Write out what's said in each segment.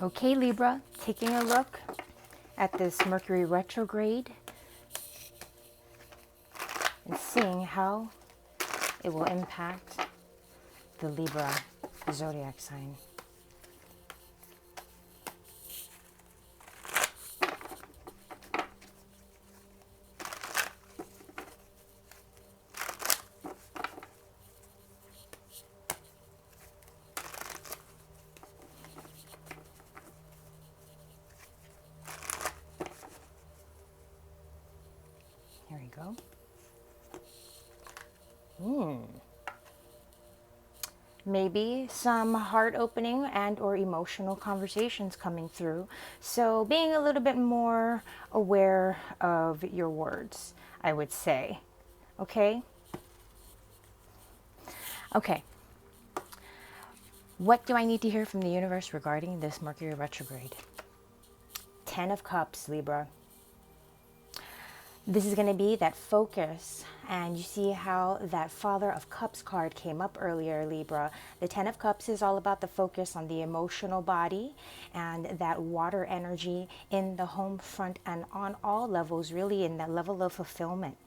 Okay, Libra, taking a look at this Mercury retrograde and seeing how it will impact the Libra zodiac sign. Here we go. Maybe some heart-opening and or emotional conversations coming through. So being a little bit more aware of your words, I would say. Okay? Okay. What do I need to hear from the universe regarding this Mercury retrograde? 10 of Cups, Libra. This is going to be that focus, and you see how that Father of Cups card came up earlier, Libra. The 10 of Cups is all about the focus on the emotional body and that water energy in the home front and on all levels, really in that level of fulfillment.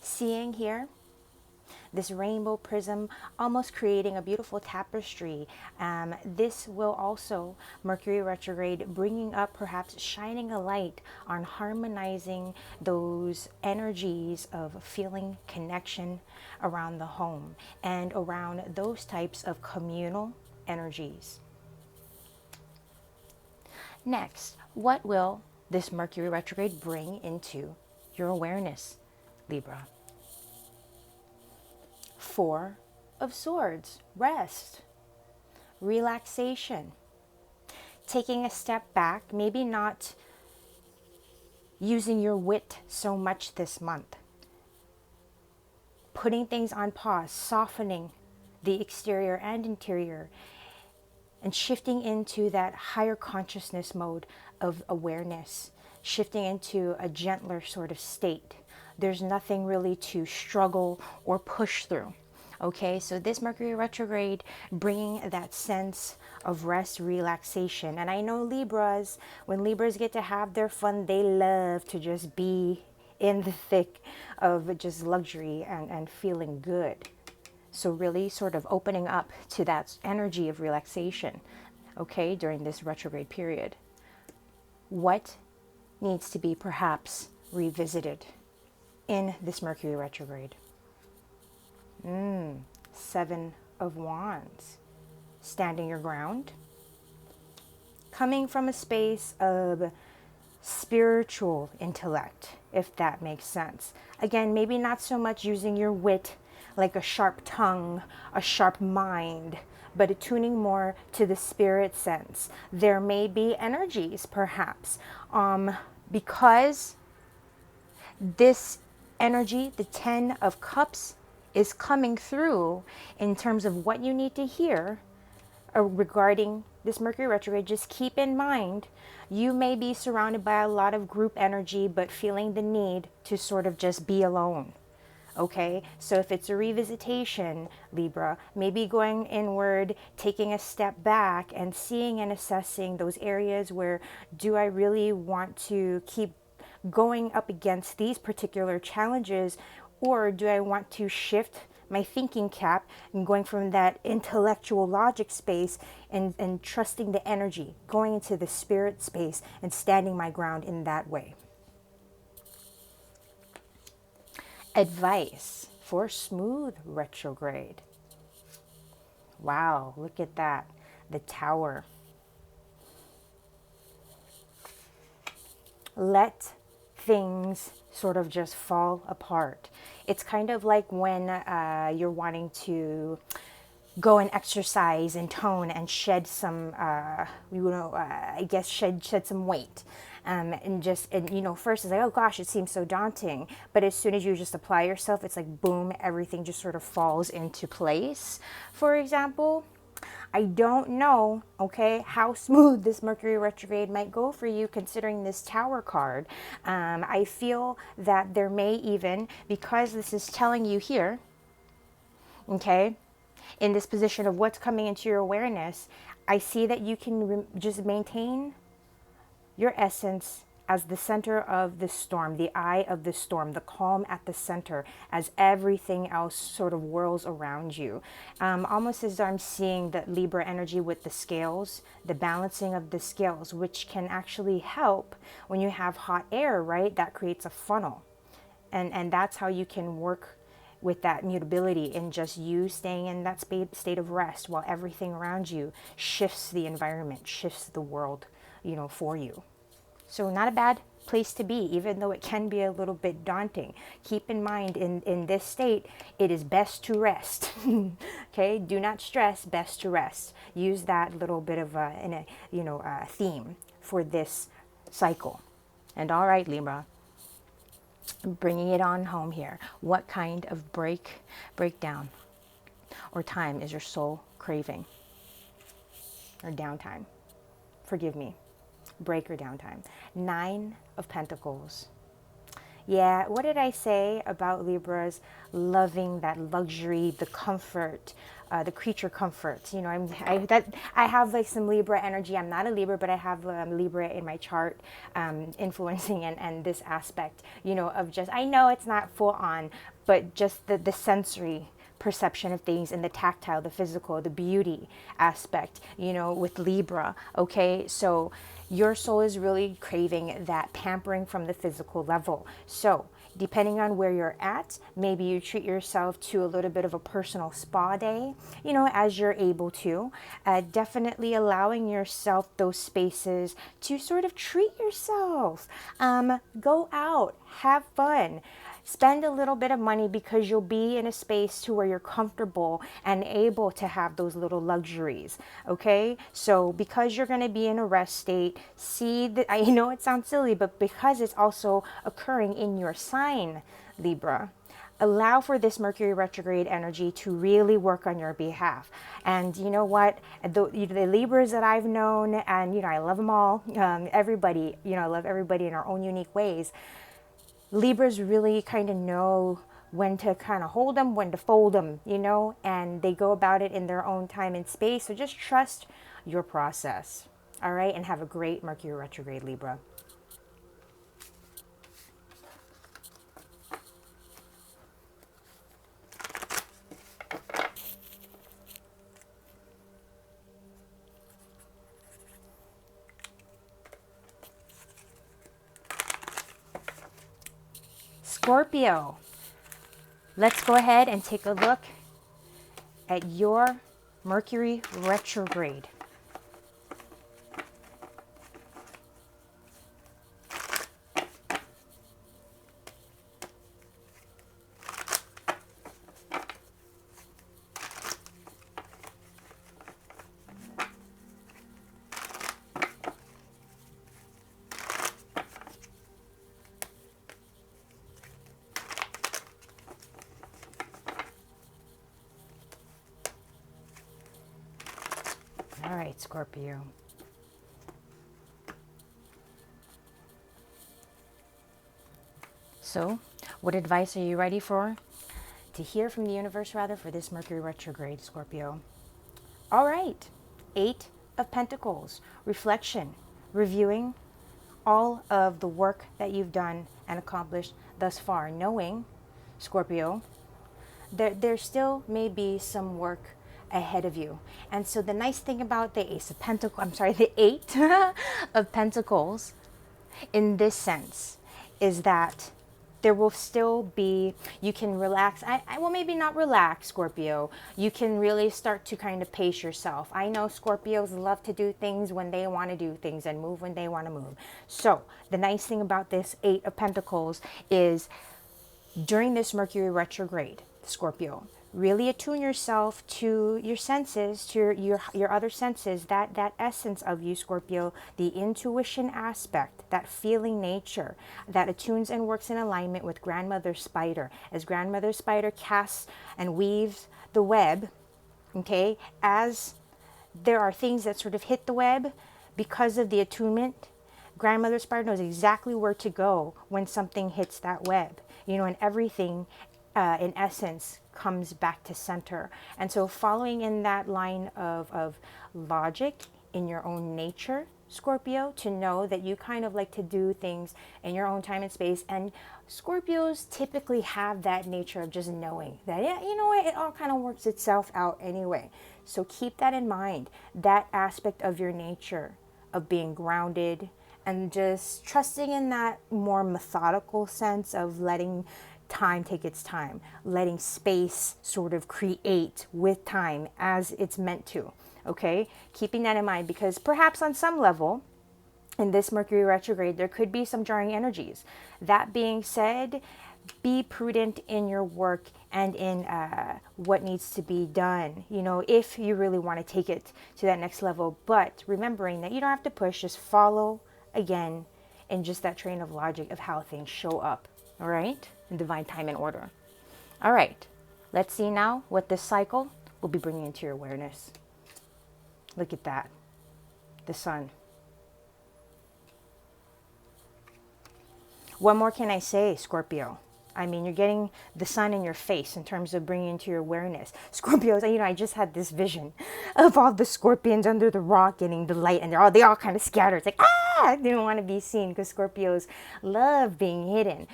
Seeing here this rainbow prism almost creating a beautiful tapestry. This will also, Mercury retrograde, bringing up, perhaps shining a light on harmonizing those energies of feeling connection around the home and around those types of communal energies. Next, what will this Mercury retrograde bring into your awareness, Libra? 4 of Swords, rest, relaxation, taking a step back, maybe not using your wit so much this month, putting things on pause, softening the exterior and interior, and shifting into that higher consciousness mode of awareness, shifting into a gentler sort of state. There's nothing really to struggle or push through. Okay, so this Mercury retrograde bringing that sense of rest, relaxation. And I know Libras, when Libras get to have their fun, they love to just be in the thick of just luxury and feeling good. So really sort of opening up to that energy of relaxation, okay, during this retrograde period. What needs to be perhaps revisited in this Mercury retrograde? 7 of Wands, standing your ground, coming from a space of spiritual intellect, if that makes sense. Again, maybe not so much using your wit like a sharp tongue, a sharp mind, but attuning more to the spirit sense. There may be energies, perhaps, because this energy, the 10 of Cups, is coming through in terms of what you need to hear regarding this Mercury retrograde. Just keep in mind, you may be surrounded by a lot of group energy, but feeling the need to sort of just be alone. Okay, so if it's a revisitation, Libra, maybe going inward, taking a step back and seeing and assessing those areas where, do I really want to keep going up against these particular challenges, or do I want to shift my thinking cap and going from that intellectual logic space and trusting the energy, going into the spirit space and standing my ground in that way? Advice for smooth retrograde. Wow, look at that. The Tower. Let things sort of just fall apart. It's kind of like when you're wanting to go and exercise and tone and shed some, I guess shed some weight. And first it's like, oh gosh, it seems so daunting. But as soon as you just apply yourself, it's like, boom, everything just sort of falls into place. For example, I don't know, okay, how smooth this Mercury retrograde might go for you considering this Tower card. I feel that there may even, because this is telling you here, okay, in this position of what's coming into your awareness, I see that you can just maintain your essence as the center of the storm, the eye of the storm, the calm at the center as everything else sort of whirls around you. Almost as though I'm seeing that Libra energy with the scales, the balancing of the scales, which can actually help when you have hot air, right? That creates a funnel. And that's how you can work with that mutability and just you staying in that state of rest while everything around you shifts the environment, shifts the world, for you. So not a bad place to be, even though it can be a little bit daunting. Keep in mind, in this state, it is best to rest. Okay, do not stress, best to rest. Use that little bit of a theme for this cycle. And all right, Libra, bringing it on home here. What kind of breakdown or time is your soul craving? Or downtime? Forgive me. Break or downtime. 9 of Pentacles. Yeah, what did I say about Libras loving that luxury, the comfort, the creature comforts? I have like some Libra energy. I'm not a Libra, but I have Libra in my chart, influencing and this aspect, of just, I know it's not full on, but just the sensory perception of things and the tactile, the physical, the beauty aspect, with Libra. Okay, so your soul is really craving that pampering from the physical level. So depending on where you're at, maybe you treat yourself to a little bit of a personal spa day, as you're able to. Definitely allowing yourself those spaces to sort of treat yourself. Go out, have fun. Spend a little bit of money because you'll be in a space to where you're comfortable and able to have those little luxuries. Okay, so because you're going to be in a rest state, see that, I know it sounds silly, but because it's also occurring in your sign, Libra, allow for this Mercury retrograde energy to really work on your behalf. And you know what, the Libras that I've known, and I love them all, everybody, I love everybody in our own unique ways. Libras really kind of know when to kind of hold them, when to fold them, and they go about it in their own time and space. So just trust your process. All right, and have a great Mercury retrograde, Libra. Scorpio, let's go ahead and take a look at your Mercury retrograde. All right, Scorpio. So, what advice are you ready to hear from the universe, rather, for this Mercury retrograde, Scorpio? All right, 8 of Pentacles. Reflection, reviewing all of the work that you've done and accomplished thus far, knowing, Scorpio, there still may be some work ahead of you. And so the nice thing about the the 8 of Pentacles in this sense is that there will still be, you can relax. Well, maybe not relax, Scorpio. You can really start to kind of pace yourself. I know Scorpios love to do things when they want to do things and move when they want to move. So the nice thing about this 8 of Pentacles is during this Mercury retrograde, Scorpio, really attune yourself to your senses, to your other senses, that essence of you, Scorpio, the intuition aspect, that feeling nature that attunes and works in alignment with Grandmother Spider. As Grandmother Spider casts and weaves the web, okay, as there are things that sort of hit the web because of the attunement, Grandmother Spider knows exactly where to go when something hits that web, and everything in essence, comes back to center. And so following in that line of logic in your own nature, Scorpio, to know that you kind of like to do things in your own time and space. And Scorpios typically have that nature of just knowing that, yeah, you know what, it all kind of works itself out anyway. So keep that in mind, that aspect of your nature of being grounded and just trusting in that more methodical sense of letting time take its time, letting space sort of create with time as it's meant to. Okay, keeping that in mind, because perhaps on some level in this Mercury retrograde, there could be some jarring energies. That being said, be prudent in your work and in what needs to be done, you know, if you really want to take it to that next level. But remembering that you don't have to push, just follow again in just that train of logic of how things show up, all right, in divine time and order. All right, let's see now what this cycle will be bringing into your awareness. Look at that, the sun. What more can I say, Scorpio? I mean, you're getting the sun in your face in terms of bringing into your awareness. Scorpios, you know, I just had this vision of all the scorpions under the rock getting the light, and they all kind of scattered. It's like, I didn't want to be seen, because Scorpios love being hidden.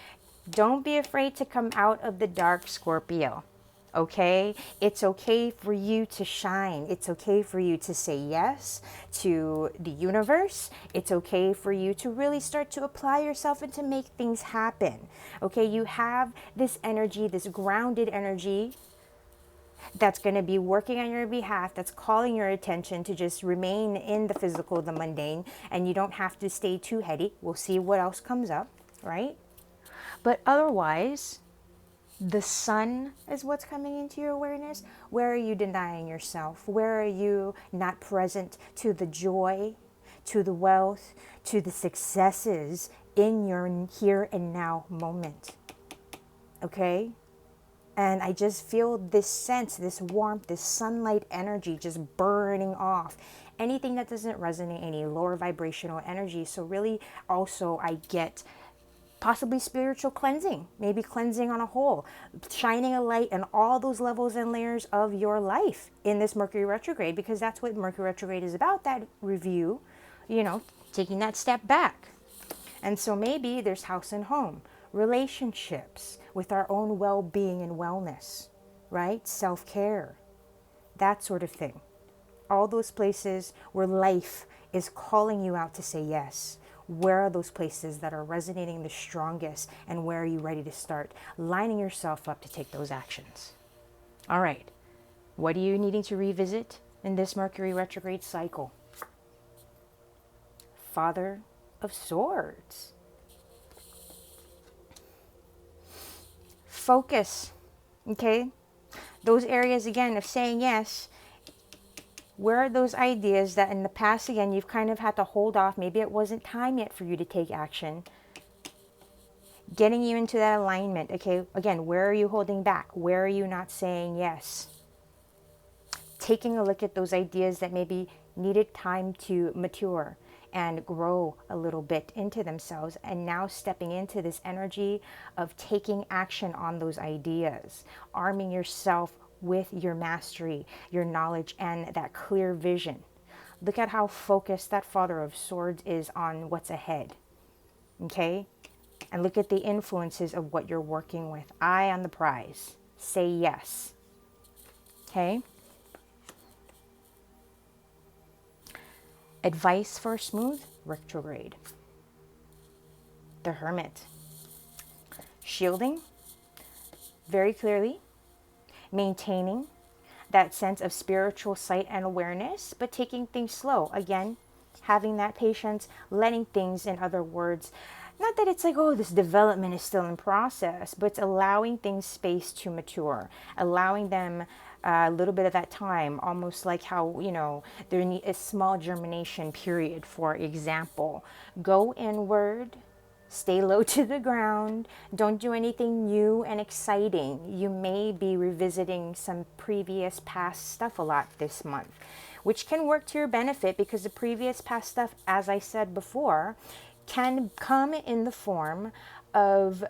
Don't be afraid to come out of the dark, Scorpio. Okay? It's okay for you to shine. It's okay for you to say yes to the universe. It's okay for you to really start to apply yourself and to make things happen. Okay? You have this energy, this grounded energy that's going to be working on your behalf, that's calling your attention to just remain in the physical, the mundane, and you don't have to stay too heady. We'll see what else comes up, right? But otherwise, the sun is what's coming into your awareness. Where are you denying yourself? Where are you not present to the joy, to the wealth, to the successes in your here and now moment? Okay? And I just feel this sense, this warmth, this sunlight energy just burning off anything that doesn't resonate, any lower vibrational energy. So really also I get possibly spiritual cleansing, maybe cleansing on a whole, shining a light on all those levels and layers of your life in this Mercury retrograde, because that's what Mercury retrograde is about, that review, you know, taking that step back. And so maybe there's house and home, relationships with our own well-being and wellness, right? Self-care, that sort of thing. All those places where life is calling you out to say yes. Where are those places that are resonating the strongest, and where are you ready to start lining yourself up to take those actions? All right, what are you needing to revisit in this Mercury retrograde cycle? Father of Swords. Focus, okay? Those areas, again, of saying yes. Where are those ideas that in the past, again, you've kind of had to hold off? Maybe it wasn't time yet for you to take action. Getting you into that alignment, okay? Again, where are you holding back? Where are you not saying yes? Taking a look at those ideas that maybe needed time to mature and grow a little bit into themselves, and now stepping into this energy of taking action on those ideas, arming yourself with your mastery, your knowledge, and that clear vision. Look at how focused that Father of Swords is on what's ahead, okay? And look at the influences of what you're working with. Eye on the prize. Say yes, okay? Advice for a smooth retrograde. The Hermit. Shielding, very clearly. Maintaining that sense of spiritual sight and awareness, but taking things slow. Again, having that patience, letting things, in other words, not that it's like, oh, this development is still in process, but it's allowing things space to mature, allowing them a little bit of that time, almost like how, you know, there need a small germination period, for example. Go inward. Stay low to the ground. Don't do anything new and exciting. You may be revisiting some previous past stuff a lot this month, which can work to your benefit, because the previous past stuff, as I said before, can come in the form of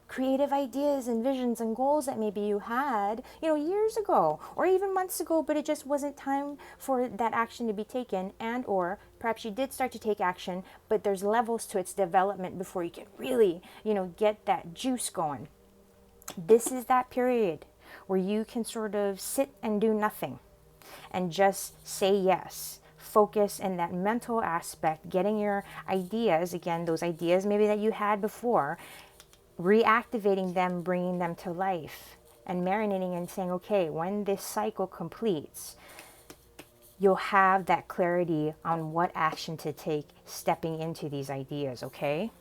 creative ideas and visions and goals that maybe you had, years ago or even months ago, but it just wasn't time for that action to be taken, and or perhaps you did start to take action, but there's levels to its development before you can really, get that juice going. This is that period where you can sort of sit and do nothing and just say yes. Focus in that mental aspect, getting your ideas, again, those ideas maybe that you had before, reactivating them, bringing them to life, and marinating and saying, okay, when this cycle completes, you'll have that clarity on what action to take stepping into these ideas, okay?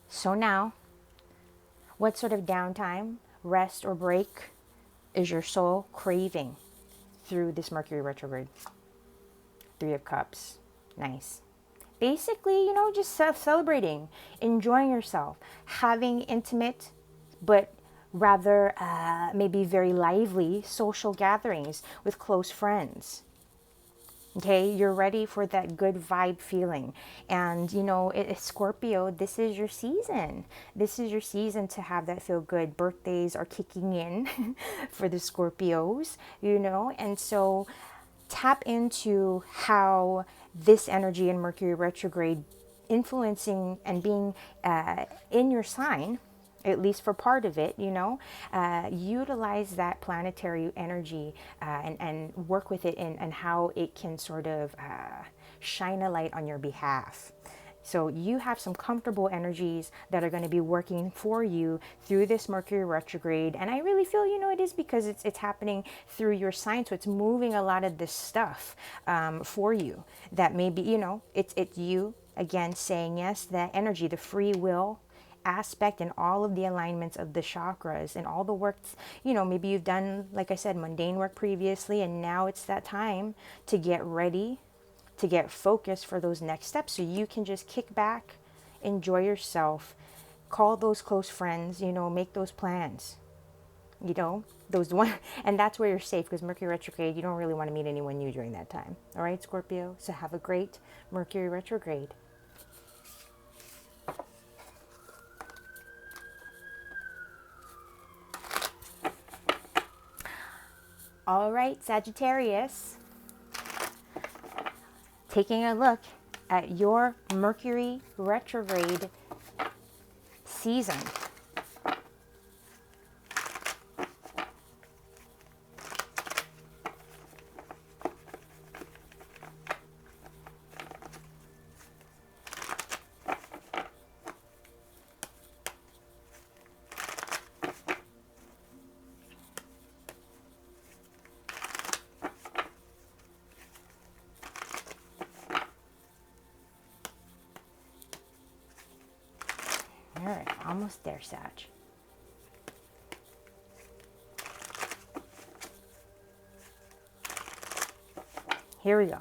So now, what sort of downtime, rest, or break is your soul craving through this Mercury retrograde? Three of Cups. Nice. Basically, just celebrating, enjoying yourself, having intimate, but rather maybe very lively social gatherings with close friends. Okay, you're ready for that good vibe feeling. And, Scorpio, this is your season. This is your season to have that feel good. Birthdays are kicking in for the Scorpios, and so tap into how this energy in Mercury retrograde influencing and being in your sign, at least for part of it, utilize that planetary energy and work with it and how it can sort of shine a light on your behalf. So you have some comfortable energies that are going to be working for you through this Mercury retrograde. And I really feel, it is because it's happening through your sign. So it's moving a lot of this stuff for you that maybe, it's you, again, saying yes, that energy, the free will aspect and all of the alignments of the chakras and all the work, maybe you've done, like I said, mundane work previously, and now it's that time to get ready, to get focused for those next steps, so you can just kick back, enjoy yourself, call those close friends, make those plans, those one, and that's where you're safe, because Mercury retrograde, you don't really want to meet anyone new during that time. All right, Scorpio, so have a great Mercury retrograde. All right, Sagittarius, taking a look at your Mercury retrograde season. All right, almost there, Sag. Here we go.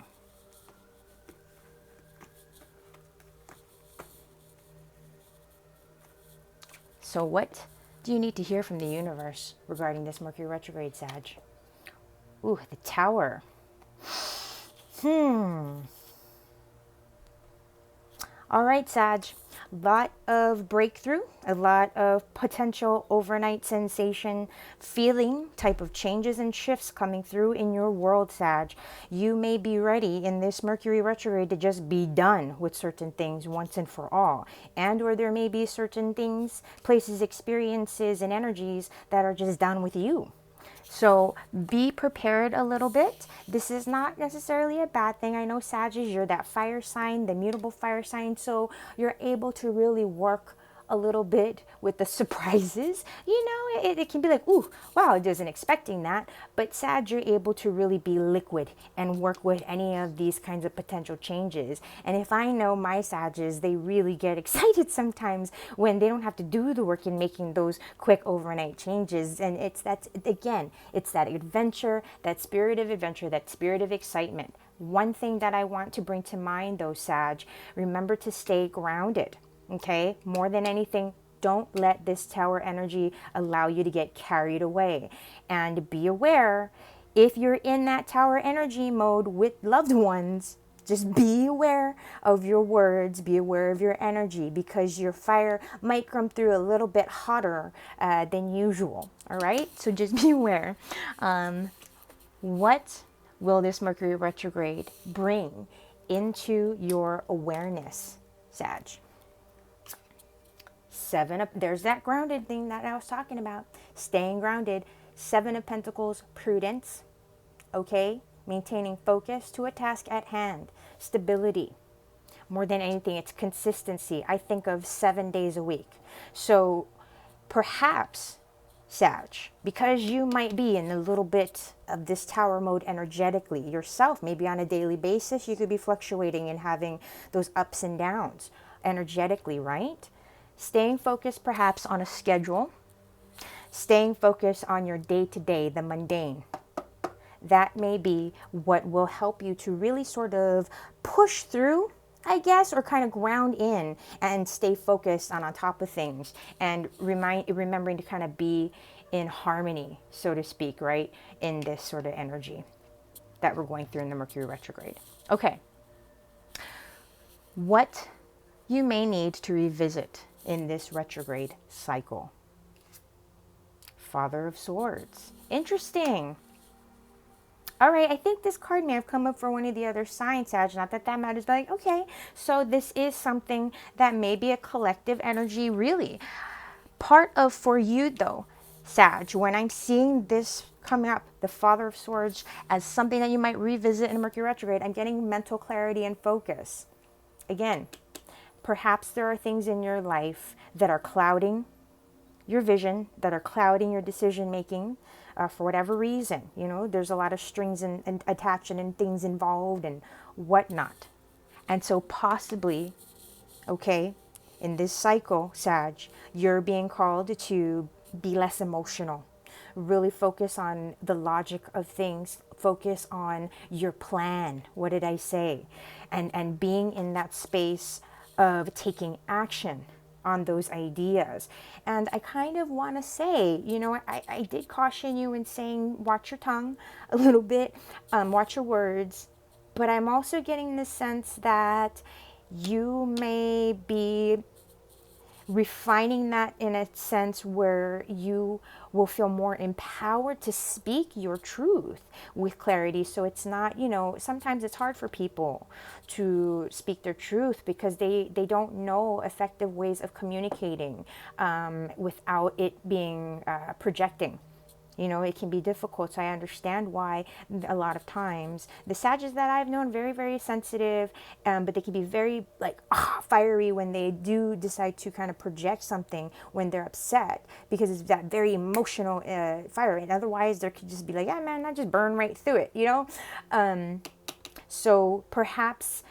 So what do you need to hear from the universe regarding this Mercury retrograde, Sag? Ooh, the Tower. All right, Sag. Lot of breakthrough, a lot of potential overnight sensation feeling type of changes and shifts coming through in your world, Sag. You may be ready in this Mercury retrograde to just be done with certain things once and for all. And or there may be certain things, places, experiences, and energies that are just done with you. So be prepared a little bit. This is not necessarily a bad thing. I know, Sagittarius, you're that fire sign, the mutable fire sign, so you're able to really work a little bit with the surprises. It can be like, ooh, wow, I wasn't expecting that. But Sag, you're able to really be liquid and work with any of these kinds of potential changes. And if I know my Sages, they really get excited sometimes when they don't have to do the work in making those quick overnight changes. And it's that adventure, that spirit of adventure, that spirit of excitement. One thing that I want to bring to mind though, Sag, remember to stay grounded. Okay, more than anything, don't let this Tower energy allow you to get carried away. And be aware, if you're in that Tower energy mode with loved ones, Just be aware of your words, be aware of your energy, because your fire might come through a little bit hotter than usual. All right, so just be aware. What will this Mercury retrograde bring into your awareness, Sag? There's that grounded thing that I was talking about. Staying grounded. 7 of Pentacles, prudence. Okay, maintaining focus to a task at hand. Stability. More than anything, it's consistency. I think of 7 days a week. So perhaps, Sag, because you might be in a little bit of this tower mode energetically yourself, maybe on a daily basis, you could be fluctuating and having those ups and downs energetically, right? Staying focused perhaps on a schedule, staying focused on your day-to-day, the mundane. That may be what will help you to really sort of push through, I guess, or kind of ground in and stay focused on top of things, and remembering to kind of be in harmony, so to speak, right, in this sort of energy that we're going through in the Mercury retrograde. Okay. What you may need to revisit in this retrograde cycle. Father of Swords. Interesting. All right, I think this card may have come up for one of the other signs, Sag. Not that that matters, but like, okay, so this is something that may be a collective energy, really. Part of, for you though, Sag, when I'm seeing this coming up, the Father of Swords, as something that you might revisit in a Mercury retrograde, I'm getting mental clarity and focus. Again, perhaps there are things in your life that are clouding your vision, that are clouding your decision making. For whatever reason, you know, there's a lot of strings and attached and things involved and whatnot. And so possibly, okay, in this cycle, Sag, you're being called to be less emotional. Really focus on the logic of things. Focus on your plan. What did I say? And being in that space of taking action on those ideas. And I kind of want to say, you know, I did caution you in saying, watch your tongue a little bit, watch your words, but I'm also getting the sense that you may be refining that in a sense where you will feel more empowered to speak your truth with clarity. So it's not, you know, sometimes it's hard for people to speak their truth because they don't know effective ways of communicating without it being projecting. You know, it can be difficult. So I understand why a lot of times the Sagittarius that I've known, very, very sensitive, but they can be very like fiery when they do decide to kind of project something when they're upset, because it's that very emotional fire. And otherwise there could just be like, yeah, man, I just burn right through it, you know? So perhaps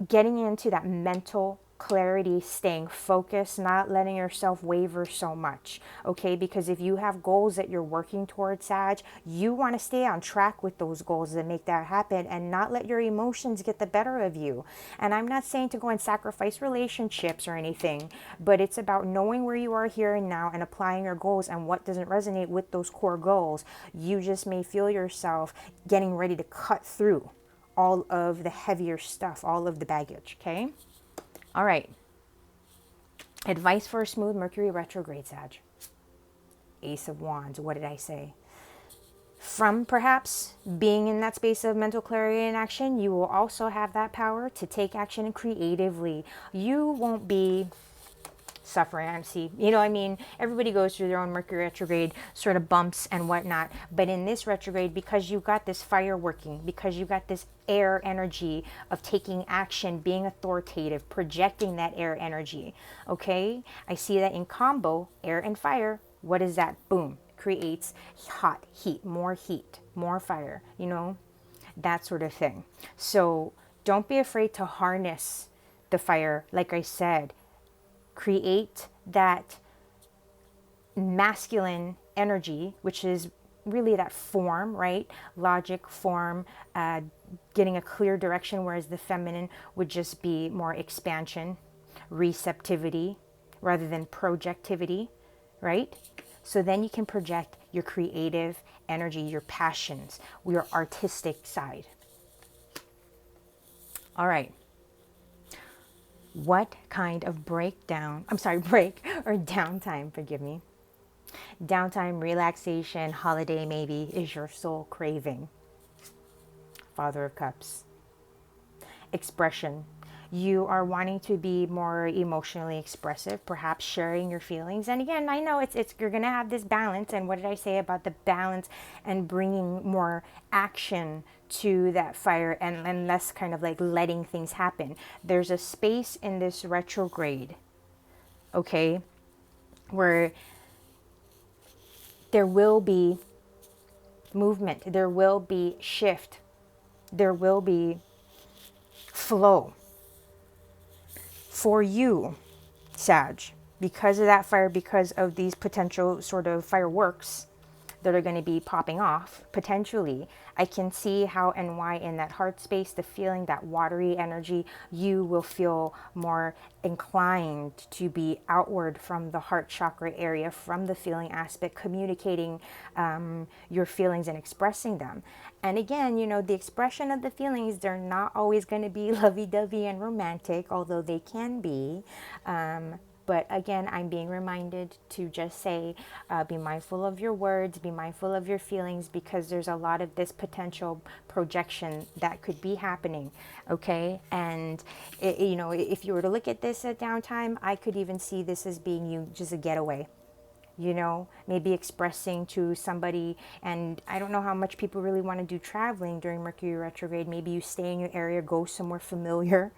getting into that mental clarity, staying focused, not letting yourself waver so much, okay? Because if you have goals that you're working towards, Sag, you want to stay on track with those goals and make that happen and not let your emotions get the better of you. And I'm not saying to go and sacrifice relationships or anything, but it's about knowing where you are here and now and applying your goals, and what doesn't resonate with those core goals. You just may feel yourself getting ready to cut through all of the heavier stuff, all of the baggage, okay? All right. Advice for a smooth Mercury retrograde, Sag. Ace of Wands. What did I say? From perhaps being in that space of mental clarity and action, you will also have that power to take action creatively. You won't be suffering. I see, you know, I mean, everybody goes through their own Mercury retrograde sort of bumps and whatnot, but in this retrograde, because you got this fire working, because you got this air energy of taking action, being authoritative, projecting that air energy, okay? I see that in combo, air and fire. What is that? Boom, creates hot heat, more fire, you know, that sort of thing. So don't be afraid to harness the fire. Like I said, create that masculine energy, which is really that form, right? Logic, form, getting a clear direction, whereas the feminine would just be more expansion, receptivity, rather than projectivity, right? So then you can project your creative energy, your passions, your artistic side. All right. What kind of break or downtime, forgive me, downtime, relaxation, holiday maybe, is your soul craving? Father of Cups. Expression. You are wanting to be more emotionally expressive, perhaps sharing your feelings. And again, I know it's you're going to have this balance. And what did I say about the balance and bringing more action to that fire and less kind of like letting things happen? There's a space in this retrograde, okay, where there will be movement, there will be shift, there will be flow for you, Sag, because of that fire, because of these potential sort of fireworks that are going to be popping off potentially. I can see how and why in that heart space, the feeling, that watery energy, you will feel more inclined to be outward from the heart chakra area, from the feeling aspect, communicating your feelings and expressing them. And again, you know, the expression of the feelings, they're not always going to be lovey-dovey and romantic, although they can be. But again, I'm being reminded to just say, be mindful of your words, be mindful of your feelings, because there's a lot of this potential projection that could be happening, okay? And, you know, if you were to look at this at downtime, I could even see this as being you just a getaway, you know, maybe expressing to somebody. And I don't know how much people really want to do traveling during Mercury retrograde. Maybe you stay in your area, go somewhere familiar,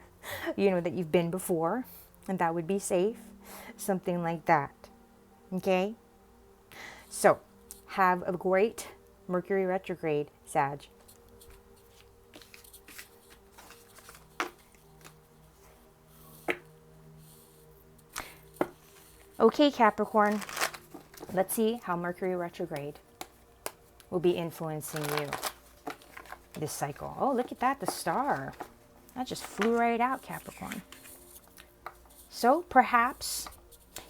you know, that you've been before, and that would be safe. Something like that. Okay? So, have a great Mercury retrograde, Sag. Okay, Capricorn. Let's see how Mercury retrograde will be influencing you this cycle. Oh, look at that, the star. That just flew right out, Capricorn. So, perhaps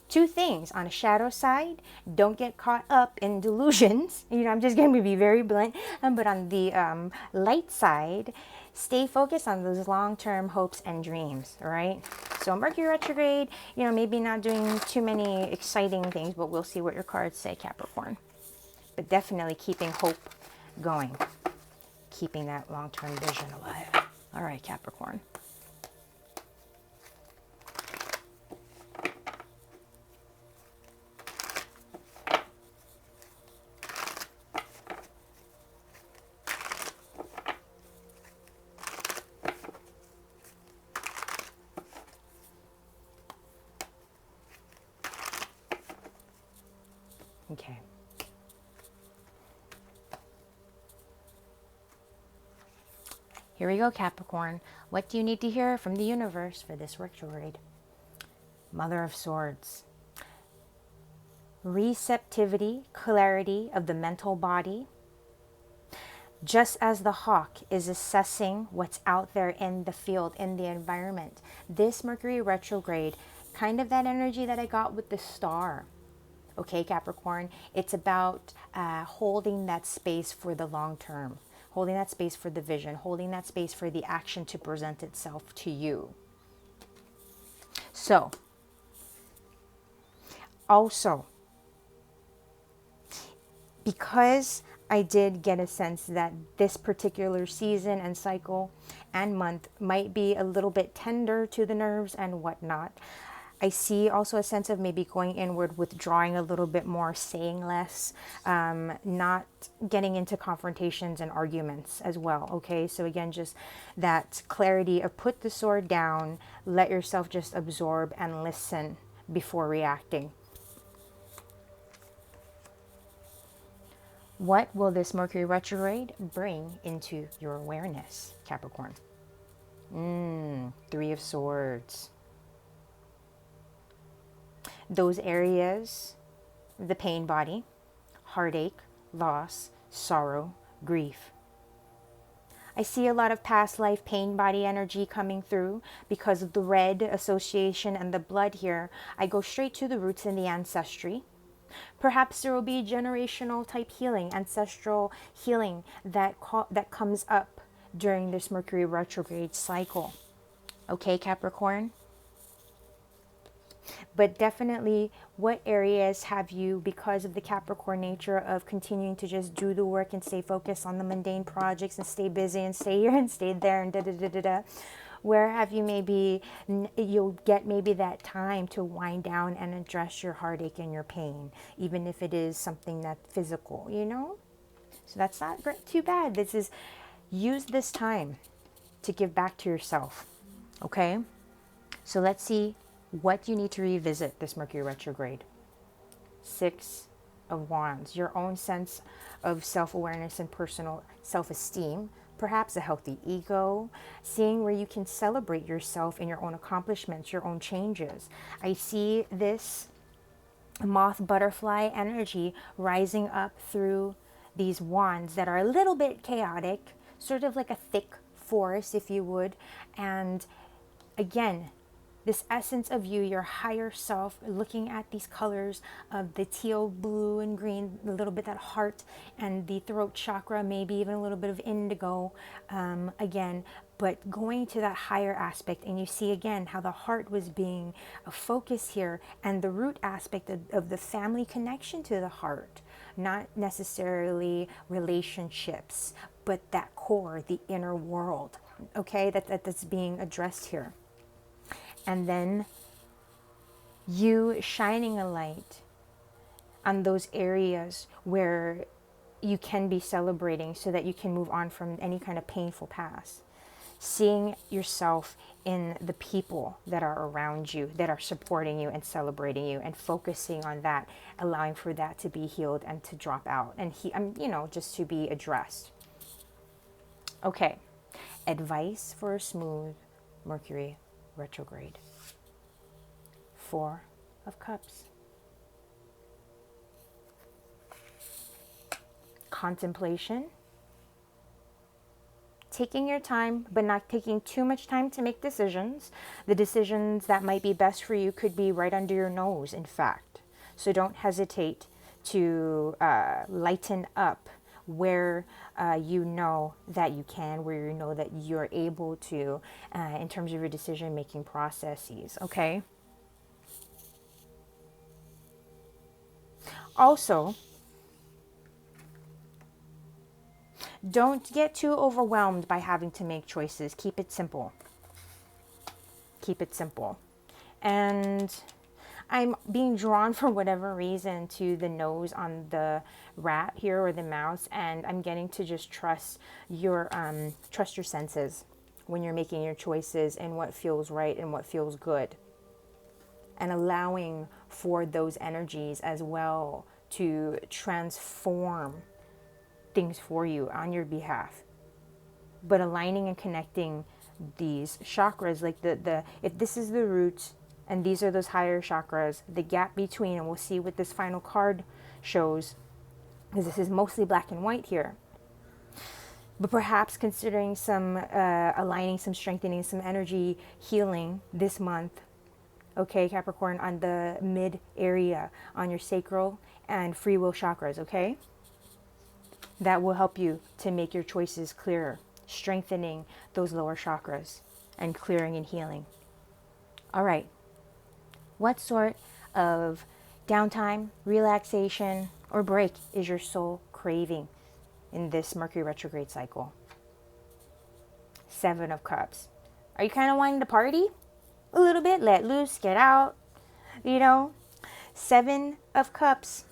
two things. On a shadow side, don't get caught up in delusions. You know, I'm just going to be very blunt. But on the light side, stay focused on those long-term hopes and dreams, all right? So Mercury retrograde, you know, maybe not doing too many exciting things, but we'll see what your cards say, Capricorn. But definitely keeping hope going, keeping that long-term vision alive. All right, Capricorn. Okay. Here we go, Capricorn. What do you need to hear from the universe for this retrograde? Mother of Swords. Receptivity, clarity of the mental body. Just as the hawk is assessing what's out there in the field, in the environment, this Mercury retrograde, kind of that energy that I got with the star. Okay, Capricorn, it's about holding that space for the long term, holding that space for the vision, holding that space for the action to present itself to you. So, also, because I did get a sense that this particular season and cycle and month might be a little bit tender to the nerves and whatnot, I see also a sense of maybe going inward, withdrawing a little bit more, saying less, not getting into confrontations and arguments as well. Okay, so again, just that clarity of put the sword down, let yourself just absorb and listen before reacting. What will this Mercury retrograde bring into your awareness, Capricorn? Three of Swords. Those areas, the pain body, heartache, loss, sorrow, grief. I see a lot of past life pain body energy coming through because of the red association and the blood here. I go straight to the roots in the ancestry. Perhaps there will be generational type healing, ancestral healing that comes up during this Mercury retrograde cycle. Okay, Capricorn? But definitely, what areas have you, because of the Capricorn nature of continuing to just do the work and stay focused on the mundane projects and stay busy and stay here and stay there and da da da da da, where have you maybe, you'll get maybe that time to wind down and address your heartache and your pain, even if it is something that's physical, you know? So that's not too bad. Use this time to give back to yourself, okay? So let's see what you need to revisit this Mercury retrograde. 6 of Wands, your own sense of self-awareness and personal self-esteem, perhaps a healthy ego, seeing where you can celebrate yourself and your own accomplishments, your own changes. I see this moth butterfly energy rising up through these wands that are a little bit chaotic, sort of like a thick forest, if you would. And again, this essence of you, your higher self, looking at these colors of the teal, blue, and green, a little bit that heart and the throat chakra, maybe even a little bit of indigo, again, but going to that higher aspect. And you see again how the heart was being a focus here, and the root aspect of the family connection to the heart, not necessarily relationships, but that core, the inner world, okay, that's being addressed here. And then you shining a light on those areas where you can be celebrating so that you can move on from any kind of painful past. Seeing yourself in the people that are around you, that are supporting you and celebrating you, and focusing on that, allowing for that to be healed and to drop out and just to be addressed. Okay, advice for a smooth Mercury retrograde. 4 of Cups. Contemplation. Taking your time, but not taking too much time to make decisions. The decisions that might be best for you could be right under your nose, in fact. So don't hesitate to lighten up where you know that you can, where you know that you're able to, in terms of your decision-making processes, okay? Also, don't get too overwhelmed by having to make choices. Keep it simple. Keep it simple. And I'm being drawn for whatever reason to the nose on the rat here, or the mouse, and I'm getting to just trust your senses when you're making your choices and what feels right and what feels good, and allowing for those energies as well to transform things for you on your behalf. But aligning and connecting these chakras, like if this is the root and these are those higher chakras, the gap between, and we'll see what this final card shows, because this is mostly black and white here. But perhaps considering some aligning, some strengthening, some energy healing this month, okay, Capricorn, on the mid area, on your sacral and free will chakras, okay? That will help you to make your choices clearer, strengthening those lower chakras and clearing and healing. All right. What sort of downtime, relaxation, or break is your soul craving in this Mercury retrograde cycle? 7 of Cups. Are you kind of wanting to party a little bit? Let loose, get out, 7 of Cups.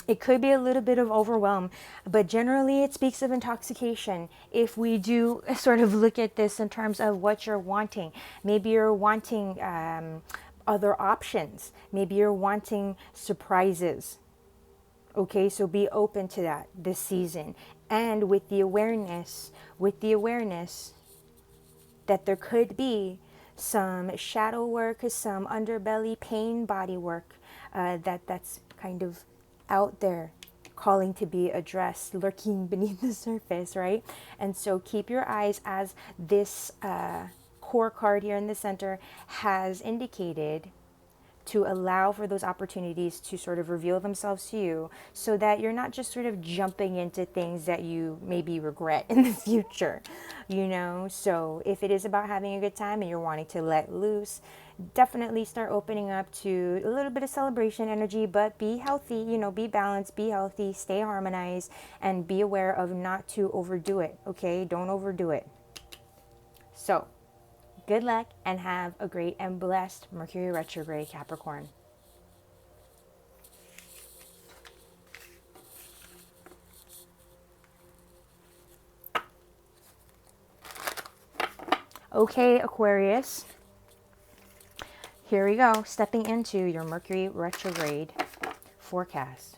It could be a little bit of overwhelm, but generally it speaks of intoxication. If we do sort of look at this in terms of what you're wanting, maybe you're wanting other options. Maybe you're wanting surprises. Okay, so be open to that this season. And with the awareness that there could be some shadow work, some underbelly pain body work that's kind of out there calling to be addressed, lurking beneath the surface, right? And so keep your eyes, as this core card here in the center has indicated, to allow for those opportunities to sort of reveal themselves to you, so that you're not just sort of jumping into things that you maybe regret in the future, you know? So if it is about having a good time and you're wanting to let loose, definitely start opening up to a little bit of celebration energy, but be healthy, you know, be balanced, be healthy, stay harmonized, and be aware of not to overdo it, okay? Don't overdo it. So, good luck and have a great and blessed Mercury retrograde, Capricorn. Okay, Aquarius. Here we go, stepping into your Mercury retrograde forecast.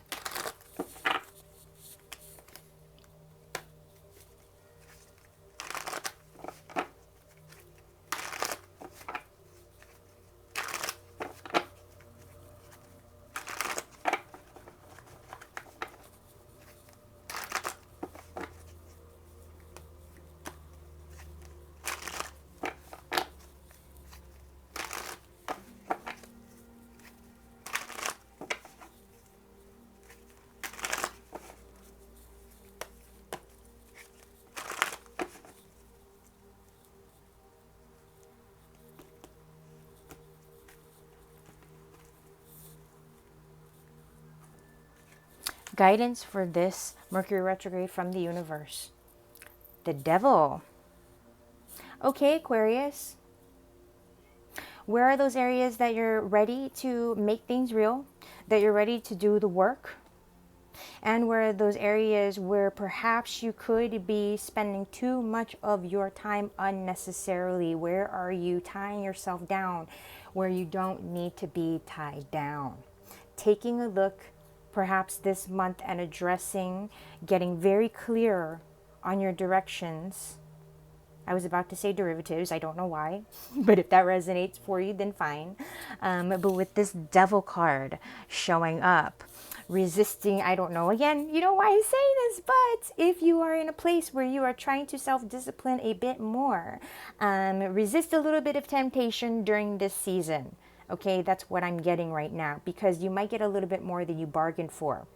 Guidance for this Mercury retrograde from the universe. The Devil. Okay, Aquarius. Where are those areas that you're ready to make things real? That you're ready to do the work? And where are those areas where perhaps you could be spending too much of your time unnecessarily? Where are you tying yourself down where you don't need to be tied down? Taking a look perhaps this month and addressing, getting very clear on your directions. I was about to say derivatives, I don't know why, but if that resonates for you, then fine. But with this Devil card showing up, resisting, I don't know, again, you know why I say this, but if you are in a place where you are trying to self-discipline a bit more, resist a little bit of temptation during this season. Okay, that's what I'm getting right now, because you might get a little bit more than you bargained for.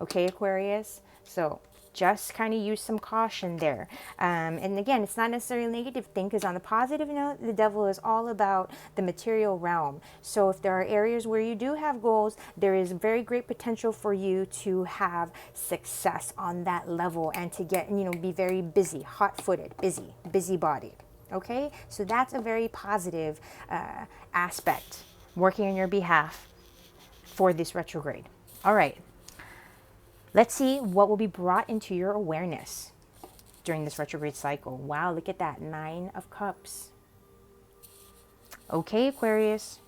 Okay, Aquarius? So just kind of use some caution there. And again, it's not necessarily a negative thing, because on the positive note, the Devil is all about the material realm. So if there are areas where you do have goals, there is very great potential for you to have success on that level and to get, you know, be very busy, hot-footed, busybodied. Okay, so that's a very positive aspect working on your behalf for this retrograde. All right, let's see what will be brought into your awareness during this retrograde cycle. Wow, look at that, 9 of Cups. Okay, Aquarius.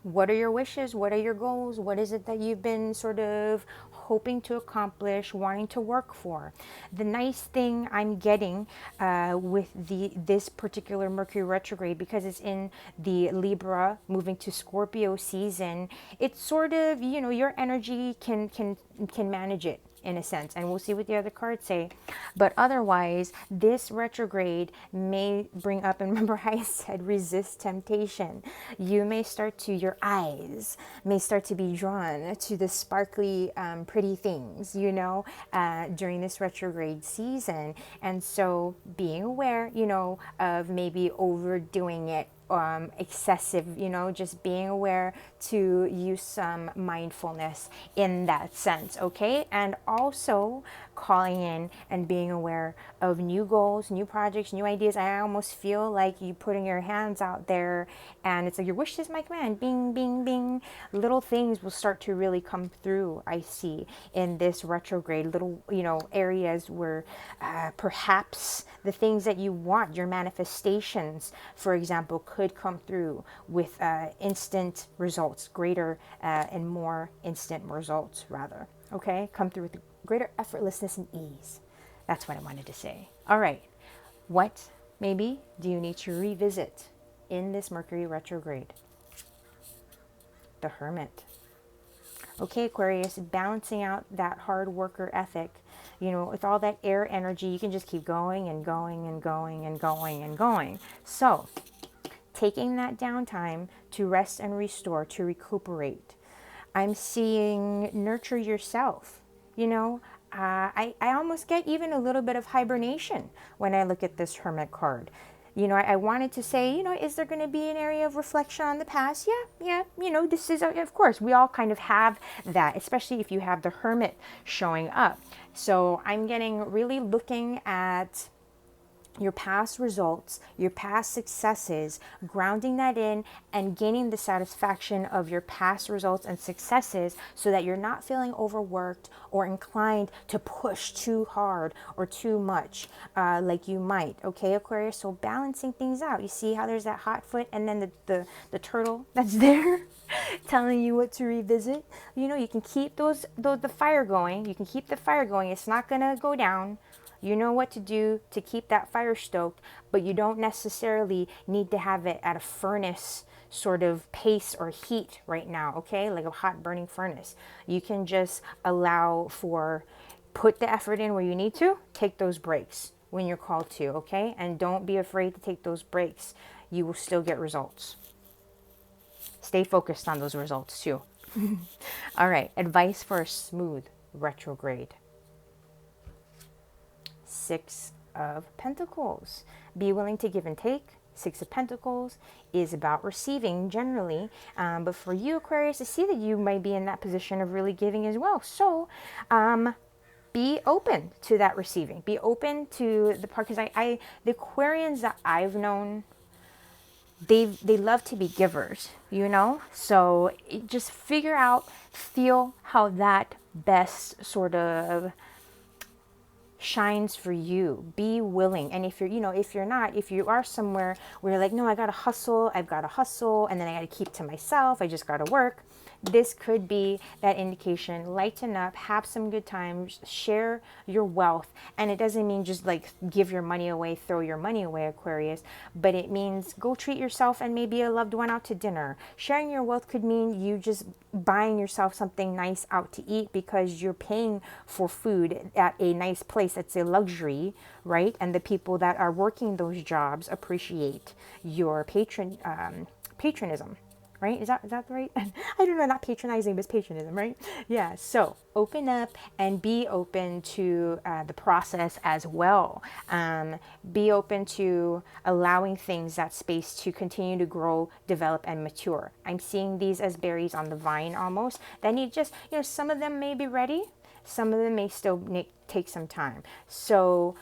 What are your wishes? What are your goals? What is it that you've been sort of hoping to accomplish, wanting to work for? The nice thing I'm getting with this particular Mercury retrograde, because it's in the Libra moving to Scorpio season, it's sort of, you know, your energy can manage it in a sense, and we'll see what the other cards say. But otherwise, this retrograde may bring up, and remember I said resist temptation. You may start to, your eyes may start to be drawn to the sparkly, pretty things, you know, during this retrograde season. And so being aware, you know, of maybe overdoing it, excessive, you know, just being aware to use some mindfulness in that sense, okay? And also calling in and being aware of new goals, new projects, new ideas. I almost feel like you putting your hands out there and it's like your wish is my command, bing, bing, bing. Little things will start to really come through, I see, in this retrograde. Little, you know, areas where perhaps the things that you want, your manifestations, for example, could come through with instant results, greater and more instant results, rather. Okay, come through with greater effortlessness and ease. That's what I wanted to say. All right, what maybe do you need to revisit in this Mercury retrograde? The Hermit. Okay, Aquarius, balancing out that hard worker ethic. You know, with all that air energy, you can just keep going and going and going and going and going. So taking that downtime to rest and restore, to recuperate. I'm seeing nurture yourself. You know, I almost get even a little bit of hibernation when I look at this Hermit card. You know, I wanted to say, you know, is there going to be an area of reflection on the past? Yeah, you know, this is, of course, we all kind of have that, especially if you have the Hermit showing up. So I'm getting really looking at your past results, your past successes, grounding that in and gaining the satisfaction of your past results and successes so that you're not feeling overworked or inclined to push too hard or too much like you might. Okay, Aquarius? So balancing things out. You see how there's that hot foot and then the turtle that's there telling you what to revisit. You know, you can keep the fire going. You can keep the fire going. It's not going to go down. You know what to do to keep that fire stoked, but you don't necessarily need to have it at a furnace sort of pace or heat right now, okay? Like a hot burning furnace. You can just put the effort in where you need to, take those breaks when you're called to, okay? And don't be afraid to take those breaks. You will still get results. Stay focused on those results too. All right, advice for a smooth retrograde. 6 of Pentacles. Be willing to give and take. 6 of Pentacles is about receiving generally. But for you, Aquarius, I see that you might be in that position of really giving as well. So be open to that receiving. Be open to the part, because the Aquarians that I've known, they love to be givers, you know? So just feel how that best sort of shines for you. Be willing. And if you are somewhere where you're like, no, I've got to hustle, and then I got to keep to myself, I just got to work. This could be that indication. Lighten up, have some good times, share your wealth. And it doesn't mean just like give your money away, throw your money away, Aquarius, but it means go treat yourself and maybe a loved one out to dinner. Sharing your wealth could mean you just buying yourself something nice out to eat because you're paying for food at a nice place that's a luxury, right? And the people that are working those jobs appreciate your patronism. Right? Is that right? I don't know, not patronizing, but it's patronism, right? Yeah, so open up and be open to the process as well. Be open to allowing things, that space to continue to grow, develop, and mature. I'm seeing these as berries on the vine almost. That need just, some of them may be ready. Some of them may still take some time. So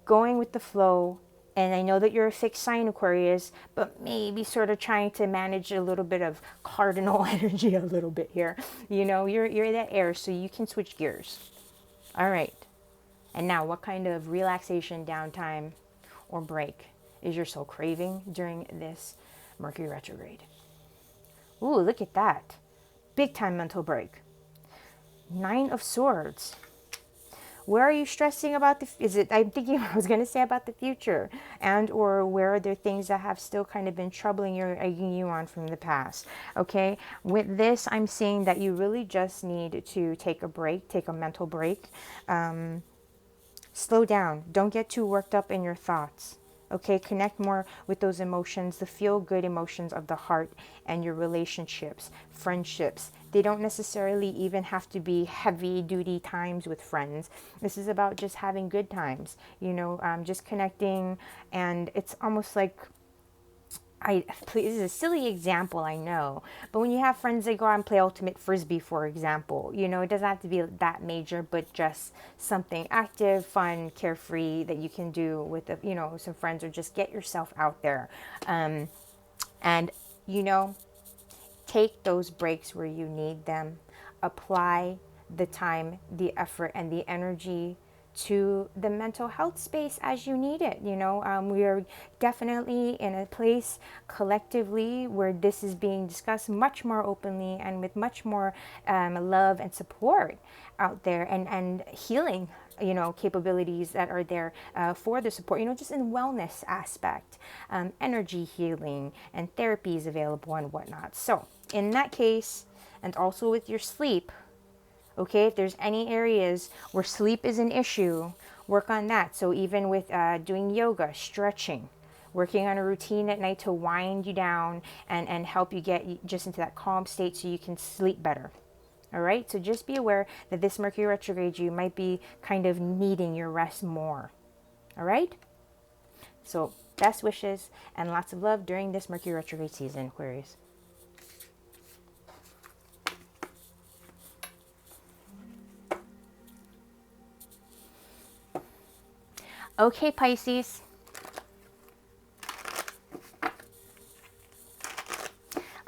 going with the flow. And I know that you're a fixed sign, Aquarius, but maybe sort of trying to manage a little bit of cardinal energy a little bit here. You're that air, so you can switch gears. All right. And now, what kind of relaxation, downtime, or break is your soul craving during this Mercury retrograde? Ooh, look at that. Big time mental break. 9 of Swords. Where are you stressing about I'm thinking I was going to say about the future, and or where are there things that have still kind of been troubling you or egging you on from the past? Okay, with this, I'm seeing that you really just need to take a break, take a mental break. Slow down. Don't get too worked up in your thoughts. Okay, connect more with those emotions, the feel-good emotions of the heart and your relationships, friendships. They don't necessarily even have to be heavy-duty times with friends. This is about just having good times, just connecting. And it's almost like, this is a silly example, I know, but when you have friends that go out and play ultimate frisbee, for example, it doesn't have to be that major, but just something active, fun, carefree that you can do with some friends, or just get yourself out there, and take those breaks where you need them. Apply the time, the effort, and the energy to the mental health space as you need it. We are definitely in a place collectively where this is being discussed much more openly and with much more love and support out there, and healing capabilities that are there for the support, just in wellness aspect, energy healing and therapies available and whatnot. So in that case, and also with your sleep, okay, if there's any areas where sleep is an issue, work on that. So even with doing yoga, stretching, working on a routine at night to wind you down and help you get just into that calm state so you can sleep better. All right, so just be aware that this Mercury retrograde, you might be kind of needing your rest more. All right, so best wishes and lots of love during this Mercury retrograde season, Aquarius. Okay, Pisces.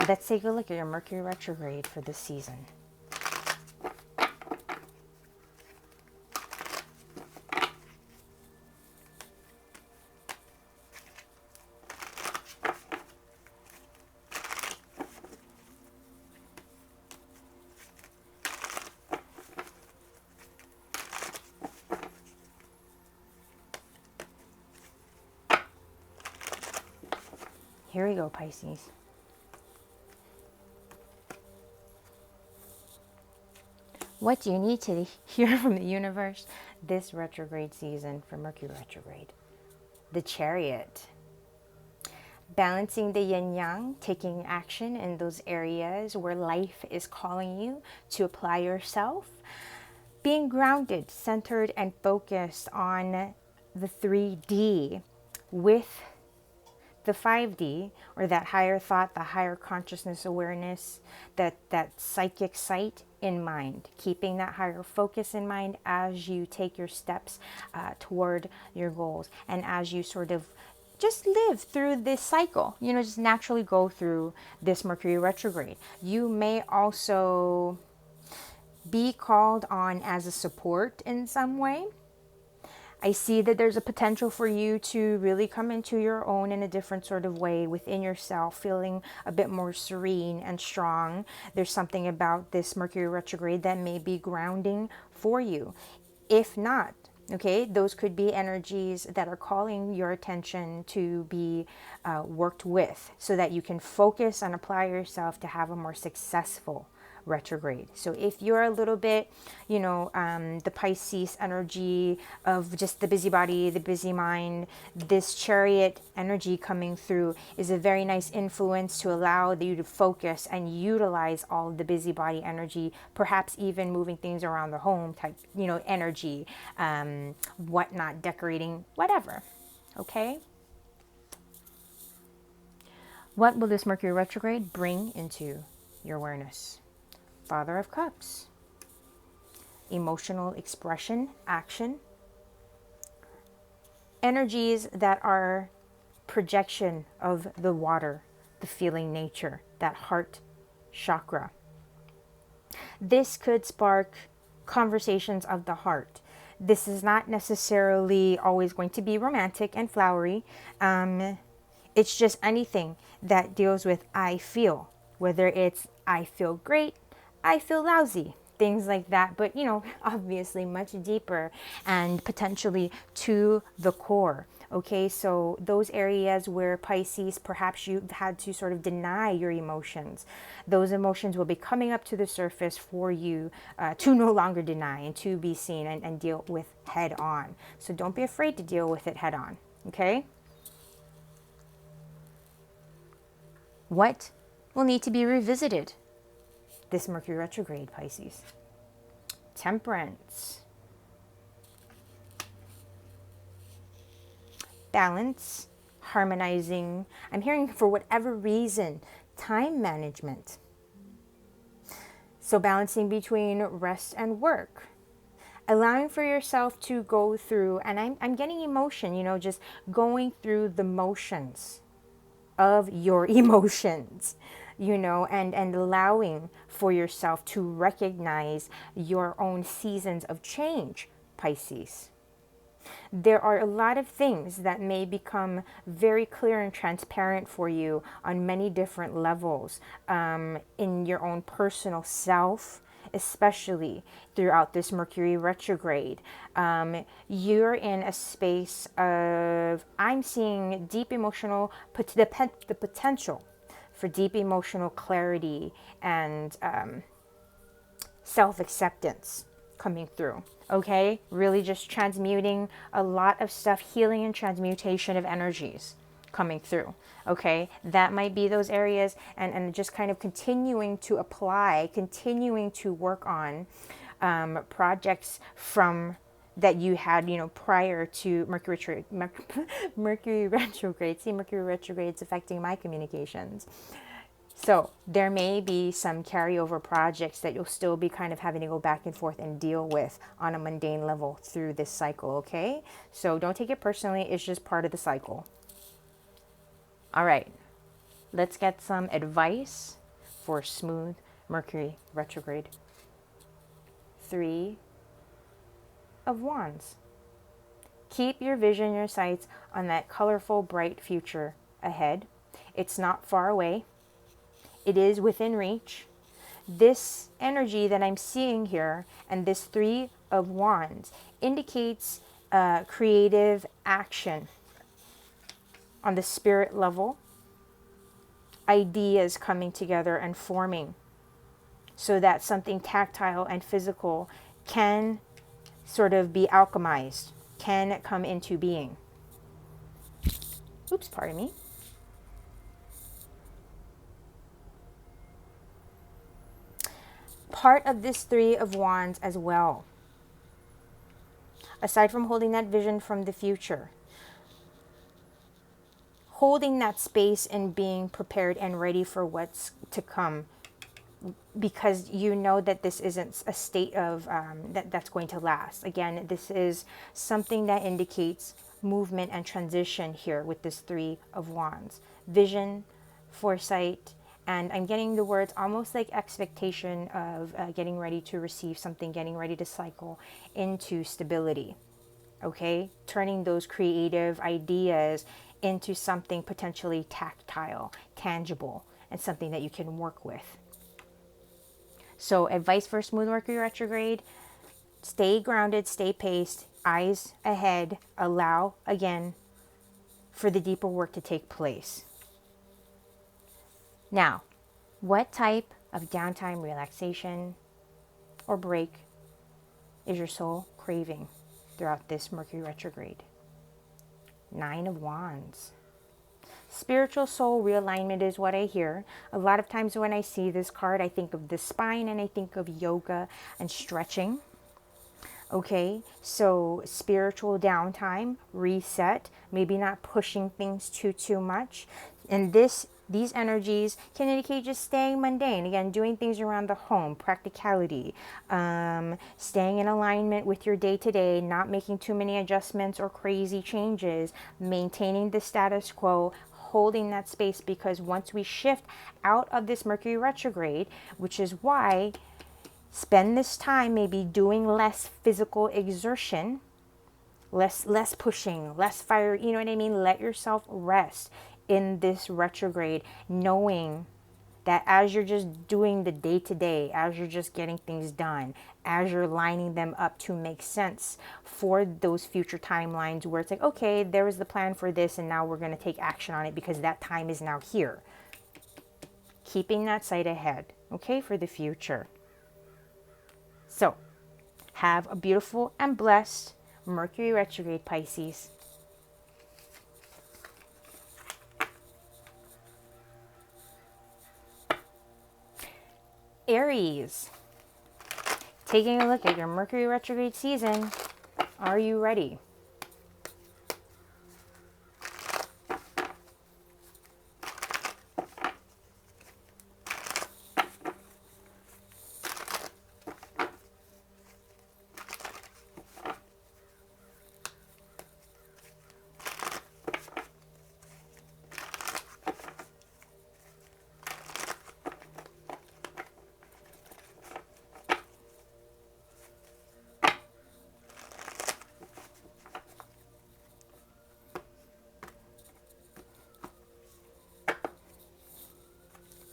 Let's take a look at your Mercury retrograde for this season. Here we go, Pisces. What do you need to hear from the universe this retrograde season for Mercury retrograde? The Chariot. Balancing the yin-yang, taking action in those areas where life is calling you to apply yourself. Being grounded, centered, and focused on the 3D with the 5D, or that higher thought, the higher consciousness awareness, that psychic sight in mind, keeping that higher focus in mind as you take your steps toward your goals, and as you sort of just live through this cycle, you know, just naturally go through this Mercury retrograde. You may also be called on as a support in some way. I see that there's a potential for you to really come into your own in a different sort of way within yourself, feeling a bit more serene and strong. There's something about this Mercury retrograde that may be grounding for you. If not, okay, those could be energies that are calling your attention to be worked with so that you can focus and apply yourself to have a more successful retrograde. So if you're a little bit, you know, the Pisces energy of just the busybody, the busy mind, this Chariot energy coming through is a very nice influence to allow you to focus and utilize all of the busybody energy, perhaps even moving things around the home type, you know, energy, whatnot, decorating, whatever. Okay. What will this Mercury retrograde bring into your awareness? Father of Cups. Emotional expression, action. Energies that are projection of the water, the feeling nature, that heart chakra. This could spark conversations of the heart. This is not necessarily always going to be romantic and flowery. It's just anything that deals with I feel, whether it's I feel great, I feel lousy, things like that, but you know, obviously much deeper and potentially to the core. Okay, so those areas where Pisces, perhaps you've had to sort of deny your emotions, those emotions will be coming up to the surface for you to no longer deny and to be seen and deal with head on. So don't be afraid to deal with it head on, okay? What will need to be revisited this Mercury retrograde, Pisces? Temperance. Balance, harmonizing. I'm hearing for whatever reason, time management. So balancing between rest and work. Allowing for yourself to go through, and I'm getting emotion, you know, just going through the motions of your emotions, you know, and allowing for yourself to recognize your own seasons of change, Pisces. There are a lot of things that may become very clear and transparent for you on many different levels in your own personal self, especially throughout this Mercury retrograde. You're in a space of, I'm seeing deep emotional, the potential for deep emotional clarity and self-acceptance coming through. Okay, really just transmuting a lot of stuff, healing and transmutation of energies. coming through. Okay, that might be those areas, and just kind of continuing to apply, continuing to work on projects from that you had, prior to Mercury retrograde. See, Mercury retrograde is affecting my communications. So there may be some carryover projects that you'll still be kind of having to go back and forth and deal with on a mundane level through this cycle, okay? So don't take it personally. It's just part of the cycle. All right, let's get some advice for smooth Mercury retrograde. 3 of Wands. Keep your vision, your sights on that colorful, bright future ahead. It's not far away. It is within reach. This energy that I'm seeing here and this 3 of Wands indicates creative action on the spirit level, ideas coming together and forming so that something tactile and physical can sort of be alchemized, can come into being. Oops, pardon me. Part of this 3 of Wands as well, aside from holding that vision from the future, holding that space and being prepared and ready for what's to come, because you know that this isn't a state of that's going to last. Again, this is something that indicates movement and transition here with this 3 of Wands. Vision, foresight, and I'm getting the words almost like expectation of getting ready to receive something, getting ready to cycle into stability. Okay? Turning those creative ideas into something potentially tactile, tangible, and something that you can work with. So advice for smooth Mercury retrograde: stay grounded, stay paced, eyes ahead, allow again for the deeper work to take place. Now, what type of downtime, relaxation, or break is your soul craving throughout this Mercury retrograde? 9 of Wands. Spiritual soul realignment is what I hear. A lot of times when I see this card, I think of the spine and I think of yoga and stretching. Okay, so spiritual downtime, reset, maybe not pushing things too much. And these energies can indicate just staying mundane. Again, doing things around the home, practicality, staying in alignment with your day-to-day, not making too many adjustments or crazy changes, maintaining the status quo, holding that space, because once we shift out of this Mercury retrograde, which is why spend this time maybe doing less physical exertion, less pushing, less fire, you know what I mean? Let yourself rest in this retrograde, knowing that as you're just doing the day-to-day, as you're just getting things done, as you're lining them up to make sense for those future timelines where it's like, okay, there was the plan for this and now we're going to take action on it because that time is now here. Keeping that sight ahead, okay, for the future. So, have a beautiful and blessed Mercury retrograde, Pisces. Aries, taking a look at your Mercury retrograde season. Are you ready?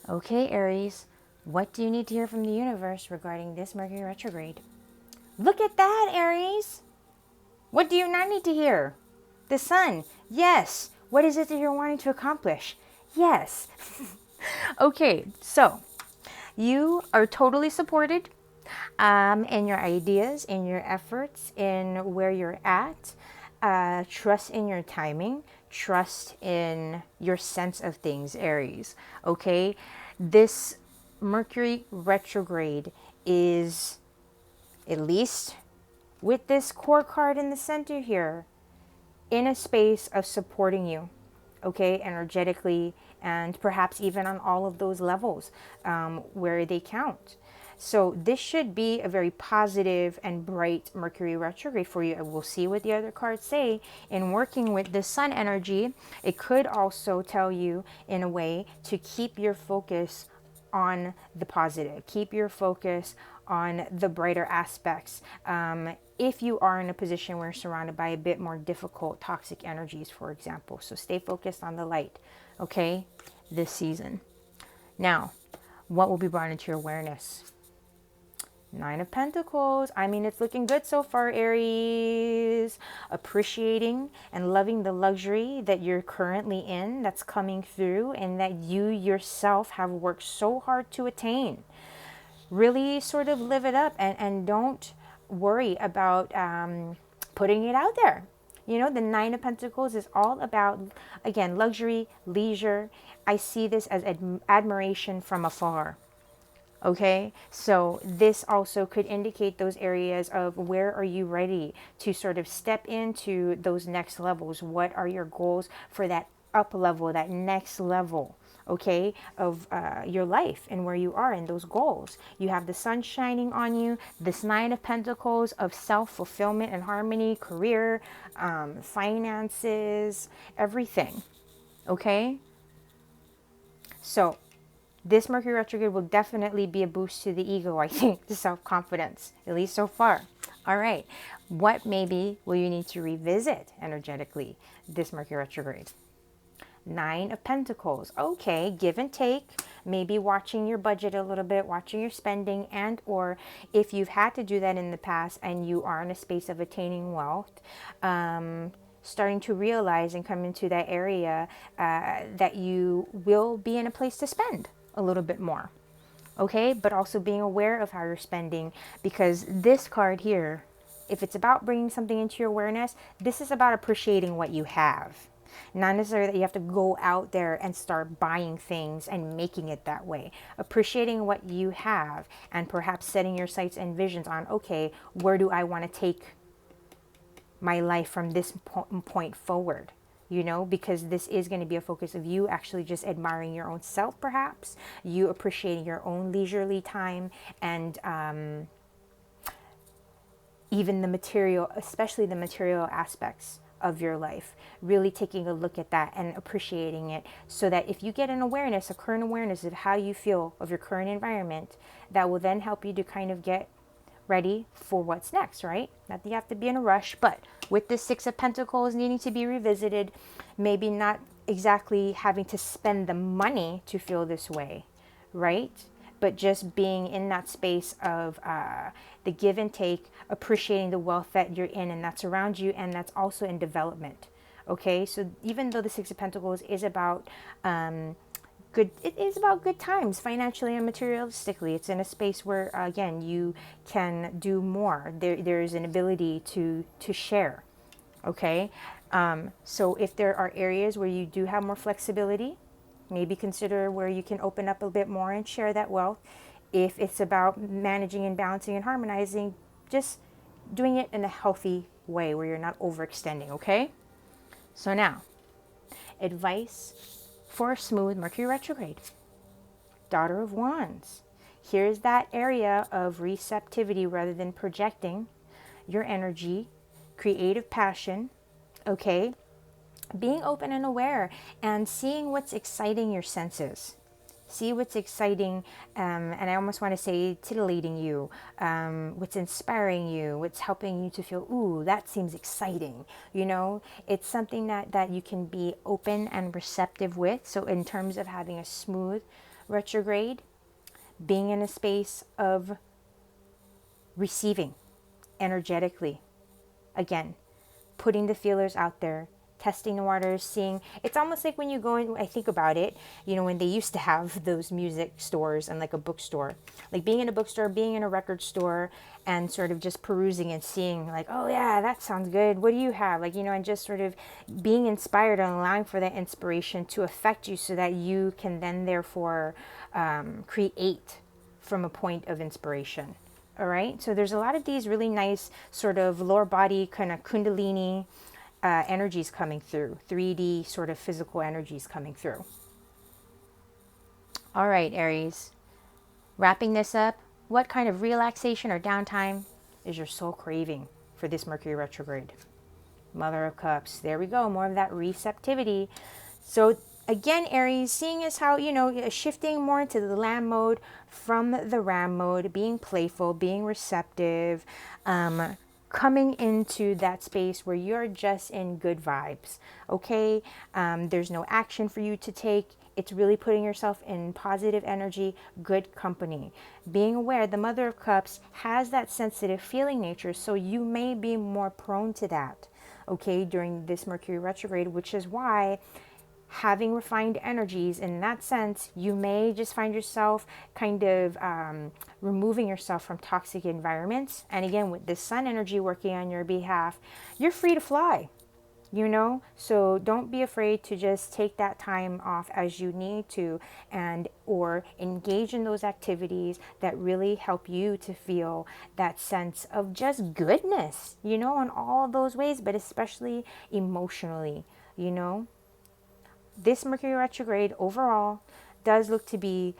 Okay, Aries, what do you need to hear from the universe regarding this Mercury retrograde? Look at that, Aries. What do you not need to hear? The sun. Yes. What is it that you're wanting to accomplish? Yes. Okay, so you are totally supported in your ideas, in your efforts, in where you're at. Trust in your timing. trust in your sense of things, Aries. Okay, this Mercury retrograde is, at least with this core card in the center here, in a space of supporting you, okay, energetically, and perhaps even on all of those levels where they count. So this should be a very positive and bright Mercury retrograde for you. And we'll see what the other cards say. In working with the sun energy, it could also tell you in a way to keep your focus on the positive. Keep your focus on the brighter aspects. If you are in a position where you're surrounded by a bit more difficult, toxic energies, for example. So stay focused on the light, okay, this season. Now, what will be brought into your awareness? Nine of Pentacles. I mean, it's looking good so far, Aries. Appreciating and loving the luxury that you're currently in, that's coming through, and that you yourself have worked so hard to attain. Really sort of live it up, and don't worry about putting it out there. You know, the Nine of Pentacles is all about, again, luxury, leisure. I see this as admiration from afar. Okay, so this also could indicate those areas of where are you ready to sort of step into those next levels. What are your goals for that up level, that next level, okay, of your life and where you are in those goals. You have the sun shining on you, this Nine of Pentacles of self-fulfillment and harmony, career, finances, everything, okay? So this Mercury retrograde will definitely be a boost to the ego, I think, to self-confidence, at least so far. All right, what maybe will you need to revisit energetically this Mercury retrograde? Nine of Pentacles. Okay, give and take. Maybe watching your budget a little bit, watching your spending, and or if you've had to do that in the past and you are in a space of attaining wealth, starting to realize and come into that area that you will be in a place to spend a little bit more. Okay, but also being aware of how you're spending, because this card here, if it's about bringing something into your awareness, this is about appreciating what you have. Not necessarily that you have to go out there and start buying things and making it that way. Appreciating what you have and perhaps setting your sights and visions on, okay, where do I want to take my life from this point forward? You know, because this is going to be a focus of you actually just admiring your own self, perhaps. You appreciating your own leisurely time, and even the material, especially the material aspects of your life, really taking a look at that and appreciating it, so that if you get an awareness, a current awareness of how you feel of your current environment, that will then help you to kind of get ready for what's next, right? Not that you have to be in a rush, but with the Six of Pentacles needing to be revisited, maybe not exactly having to spend the money to feel this way, right? But just being in that space of the give and take, appreciating the wealth that you're in and that's around you, and that's also in development. Okay, so even though the Six of Pentacles is about it is about good times financially and materialistically. It's in a space where again you can do more. There's an ability to share. Okay, so if there are areas where you do have more flexibility, maybe consider where you can open up a bit more and share that wealth. If it's about managing and balancing and harmonizing, just doing it in a healthy way where you're not overextending. Okay, so now advice for a smooth Mercury retrograde. Daughter of Wands. Here's that area of receptivity rather than projecting your energy, creative passion, okay? Being open and aware and seeing what's exciting your senses. See what's exciting, and I almost want to say titillating you, what's inspiring you, what's helping you to feel, ooh, that seems exciting. You know, it's something that you can be open and receptive with. So in terms of having a smooth retrograde, being in a space of receiving energetically, again, putting the feelers out there testing the waters, seeing. It's almost like when you go in, I think about it, you know, when they used to have those music stores and like a bookstore, like being in a bookstore, being in a record store, and sort of just perusing and seeing like, oh yeah, that sounds good. What do you have? Like, you know, and just sort of being inspired and allowing for that inspiration to affect you so that you can then therefore create from a point of inspiration. All right. So there's a lot of these really nice sort of lower body kind of kundalini energies coming through, 3D sort of physical energies coming through. All right, Aries. Wrapping this up, what kind of relaxation or downtime is your soul craving for this Mercury retrograde? Mother of Cups. There we go. More of that receptivity. So again, Aries, seeing as how, you know, shifting more into the lamb mode from the ram mode, being playful, being receptive, coming into that space where you're just in good vibes, okay? There's no action for you to take. It's really putting yourself in positive energy, good company. Being aware the Mother of Cups has that sensitive feeling nature, so you may be more prone to that, okay, during this Mercury retrograde, which is why having refined energies in that sense, you may just find yourself kind of removing yourself from toxic environments. And again, with this sun energy working on your behalf, you're free to fly, you know? So don't be afraid to just take that time off as you need to, and or engage in those activities that really help you to feel that sense of just goodness, you know, in all of those ways, but especially emotionally, you know? This Mercury retrograde overall does look to be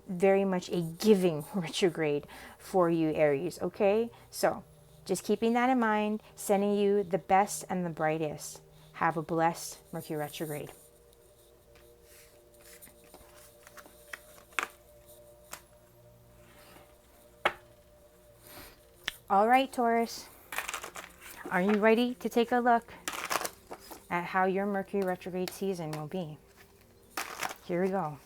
very much a giving retrograde for you, Aries, okay? So just keeping that in mind, sending you the best and the brightest. Have a blessed Mercury retrograde. All right, Taurus. Are you ready to take a look at how your Mercury retrograde season will be? Here we go.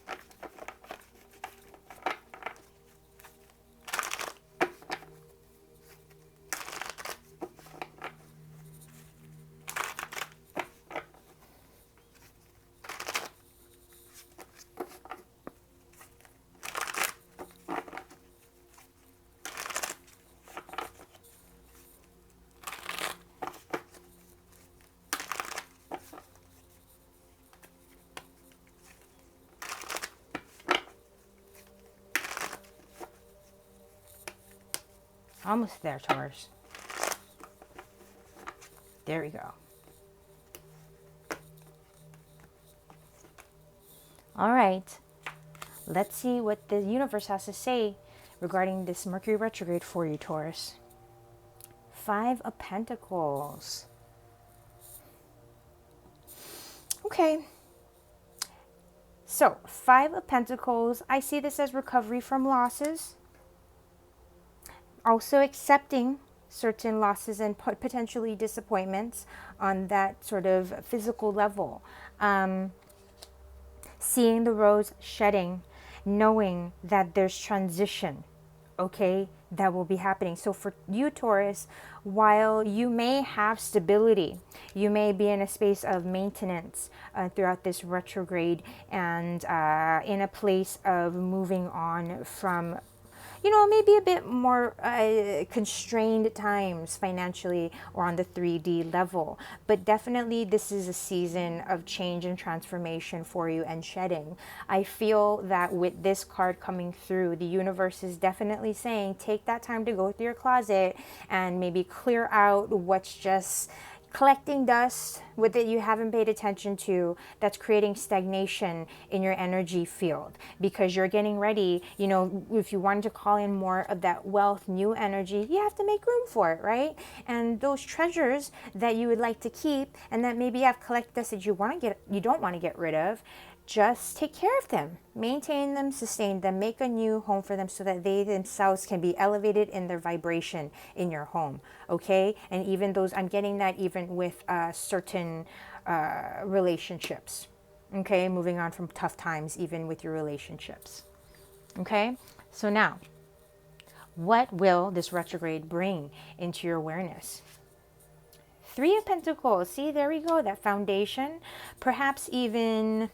Almost there, Taurus. There we go. All right. Let's see what the universe has to say regarding this Mercury retrograde for you, Taurus. 5 of Pentacles. Okay. So, 5 of Pentacles, I see this as recovery from losses. Also accepting certain losses and potentially disappointments on that sort of physical level. Seeing the rose shedding, knowing that there's transition, okay, that will be happening. So for you, Taurus, while you may have stability, you may be in a space of maintenance throughout this retrograde, and in a place of moving on from, you know, maybe a bit more constrained times financially or on the 3D level. But definitely this is a season of change and transformation for you and shedding. I feel that with this card coming through, the universe is definitely saying, take that time to go through your closet and maybe clear out what's just collecting dust with it you haven't paid attention to, that's creating stagnation in your energy field, because you're getting ready. You know, if you wanted to call in more of that wealth, new energy, you have to make room for it, right? And those treasures that you would like to keep and that maybe you have collected dust that you don't want to get rid of, just take care of them, maintain them, sustain them, make a new home for them so that they themselves can be elevated in their vibration in your home, okay? And even those, I'm getting that even with certain relationships, okay? Moving on from tough times, even with your relationships, okay? So now, what will this retrograde bring into your awareness? Three of Pentacles. See, there we go. That foundation. Perhaps even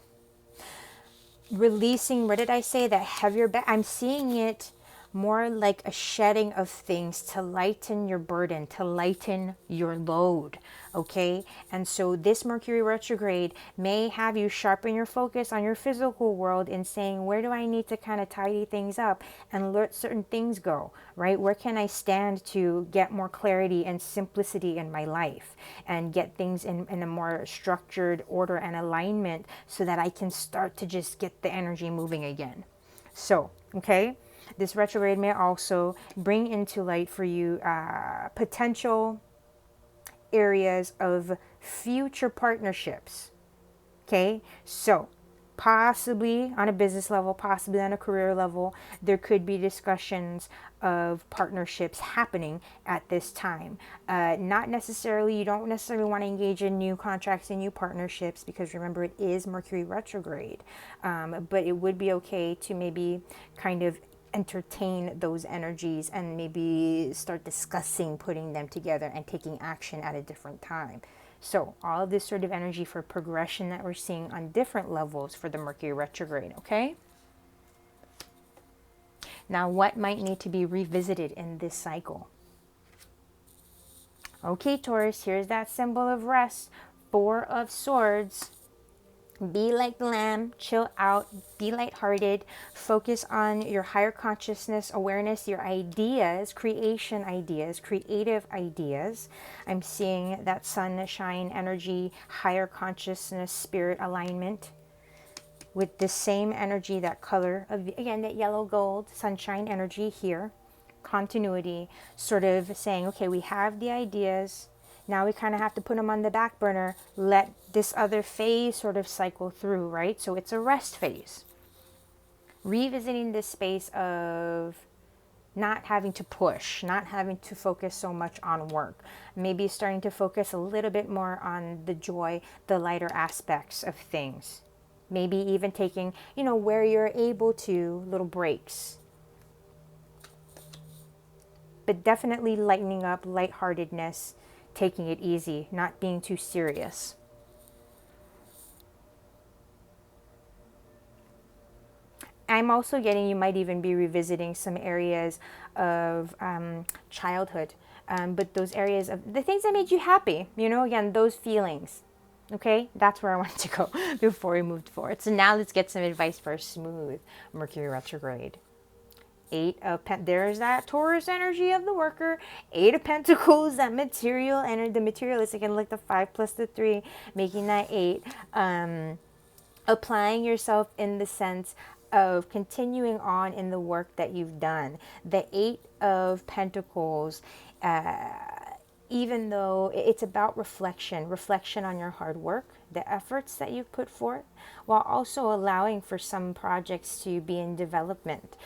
releasing, what did I say? That heavier bag. I'm seeing it more like a shedding of things to lighten your burden, to lighten your load. Okay. And so this Mercury retrograde may have you sharpen your focus on your physical world in saying, where do I need to kind of tidy things up and let certain things go, right? Where can I stand to get more clarity and simplicity in my life and get things in a more structured order and alignment so that I can start to just get the energy moving again. So, okay. This retrograde may also bring into light for you potential areas of future partnerships. Okay, so possibly on a business level, possibly on a career level, there could be discussions of partnerships happening at this time. Not necessarily, you don't necessarily want to engage in new contracts and new partnerships because remember it is Mercury retrograde. But it would be okay to maybe kind of entertain those energies and maybe start discussing putting them together and taking action at a different time. So all of this sort of energy for progression that we're seeing on different levels for the Mercury retrograde, okay? Now, what might need to be revisited in this cycle? Okay, Taurus, here's that symbol of rest. Four of Swords. Be like the lamb, chill out, be lighthearted, focus on your higher consciousness, awareness, your ideas, creation ideas, creative ideas. I'm seeing that sunshine energy, higher consciousness, spirit alignment with the same energy, that color of, again, that yellow gold, sunshine energy here, continuity, sort of saying, okay, we have the ideas. Now we kind of have to put them on the back burner, let this other phase sort of cycle through, right? So it's a rest phase. Revisiting this space of not having to push, not having to focus so much on work. Maybe starting to focus a little bit more on the joy, the lighter aspects of things. Maybe even taking, where you're able to, little breaks. But definitely lightening up, lightheartedness, taking it easy, not being too serious. I'm also getting you might even be revisiting some areas of childhood, but those areas of the things that made you happy, again, those feelings. Okay, that's where I want to go before we move forward. So now let's get some advice for a smooth Mercury retrograde. There's that Taurus energy of the worker. 8 of Pentacles, that material energy, the materialistic, and like the 5 plus the 3, making that 8. Applying yourself in the sense of continuing on in the work that you've done. The 8 of Pentacles, even though it's about reflection on your hard work, the efforts that you've put forth, while also allowing for some projects to be in development.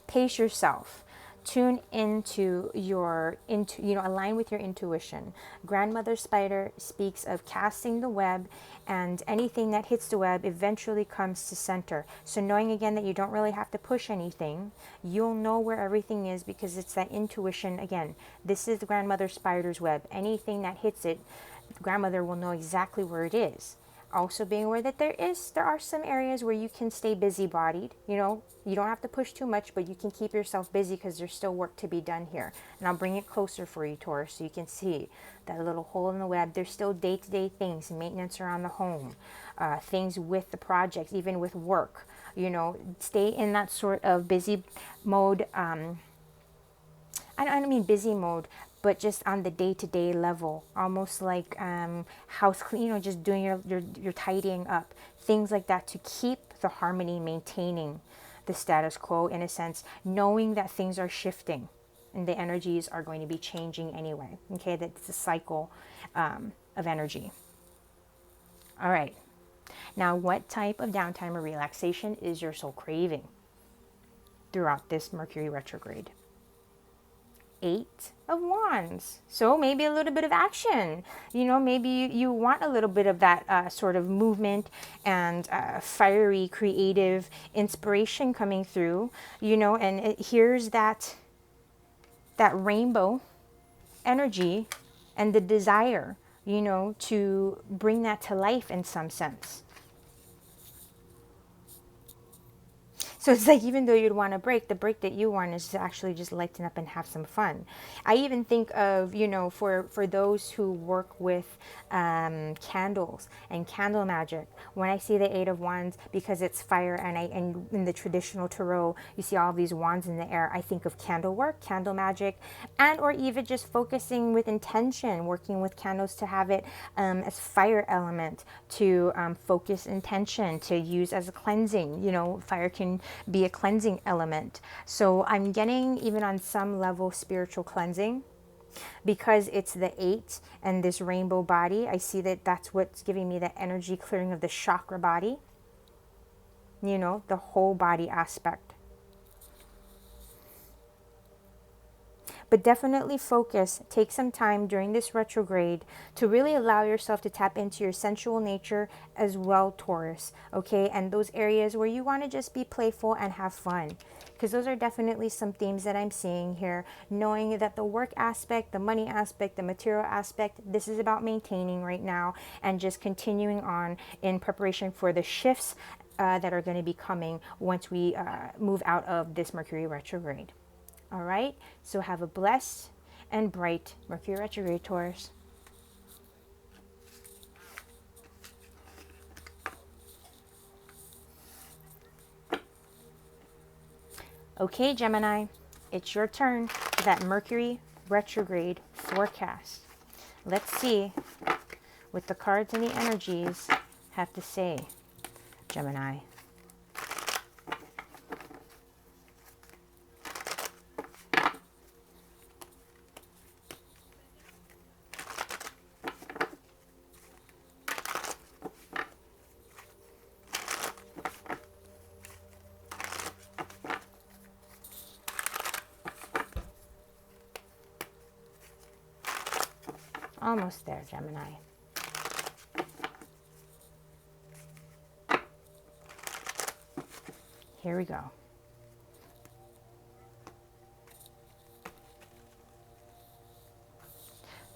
Pace yourself. Tune into align with your intuition. Grandmother Spider speaks of casting the web, and anything that hits the web eventually comes to center. So knowing again that you don't really have to push anything, you'll know where everything is because it's that intuition. Again, this is the Grandmother Spider's web. Anything that hits it, grandmother will know exactly where it is. Also being aware that there are some areas where you can stay busy-bodied. You don't have to push too much, but you can keep yourself busy because there's still work to be done here. And I'll bring it closer for you, Taurus, so you can see that little hole in the web. There's still day-to-day things, maintenance around the home, things with the projects, even with work. Stay in that sort of busy mode. I don't mean busy mode, but just on the day-to-day level, almost like house clean, just doing your tidying up, things like that to keep the harmony, maintaining the status quo in a sense, knowing that things are shifting and the energies are going to be changing anyway. Okay, that's a cycle of energy. All right. Now, what type of downtime or relaxation is your soul craving throughout this Mercury retrograde? 8 of Wands. So maybe a little bit of action. Maybe you want a little bit of that sort of movement and fiery, creative inspiration coming through. And here's that rainbow energy and the desire, you know, to bring that to life in some sense. So it's like, even though you'd want a break, the break that you want is to actually just lighten up and have some fun. I even think of, you know, for those who work with candles and candle magic, when I see the Eight of Wands, because it's fire, and in the traditional tarot, you see all these wands in the air, I think of candle work, candle magic, and or even just focusing with intention, working with candles to have it as fire element, to focus intention, to use as a cleansing. You know, fire can be a cleansing element. So I'm getting, even on some level, spiritual cleansing, because it's the 8 and this rainbow body. I see that that's what's giving me the energy clearing of the chakra body, you know, the whole body aspect. But definitely focus, take some time during this retrograde to really allow yourself to tap into your sensual nature as well, Taurus, okay? And those areas where you want to just be playful and have fun, because those are definitely some themes that I'm seeing here, knowing that the work aspect, the money aspect, the material aspect, this is about maintaining right now and just continuing on in preparation for the shifts that are going to be coming once we move out of this Mercury retrograde. All right, so have a blessed and bright Mercury retrograde, Taurus. Okay, Gemini, it's your turn for that Mercury retrograde forecast. Let's see what the cards and the energies have to say, Gemini. Almost there, Gemini. Here we go.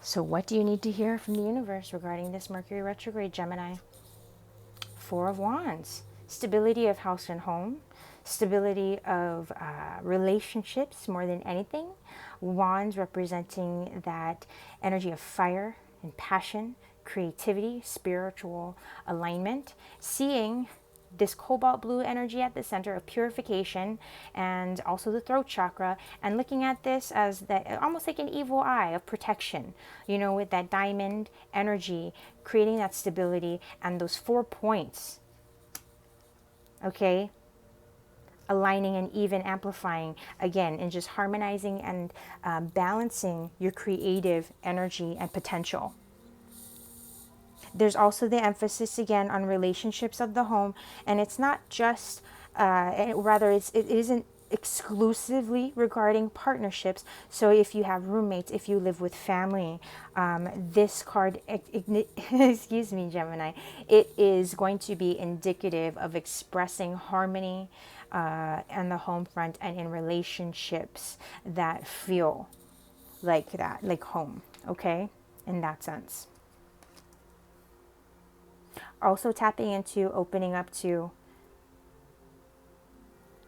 So what do you need to hear from the universe regarding this Mercury retrograde, Gemini? Four of Wands. Stability of house and home. Stability of relationships more than anything. Wands representing that energy of fire and passion, creativity, spiritual alignment. Seeing this cobalt blue energy at the center of purification and also the throat chakra, and looking at this as that almost like an evil eye of protection, you know, with that diamond energy, creating that stability and those 4 points, okay, aligning and even amplifying again, and just harmonizing and balancing your creative energy and potential. There's also the emphasis again on relationships of the home, and it's not just, it isn't exclusively regarding partnerships. So if you have roommates, if you live with family, this card, excuse me, Gemini, it is going to be indicative of expressing harmony on the home front and in relationships that feel like that, like home, okay, in that sense. Also tapping into opening up to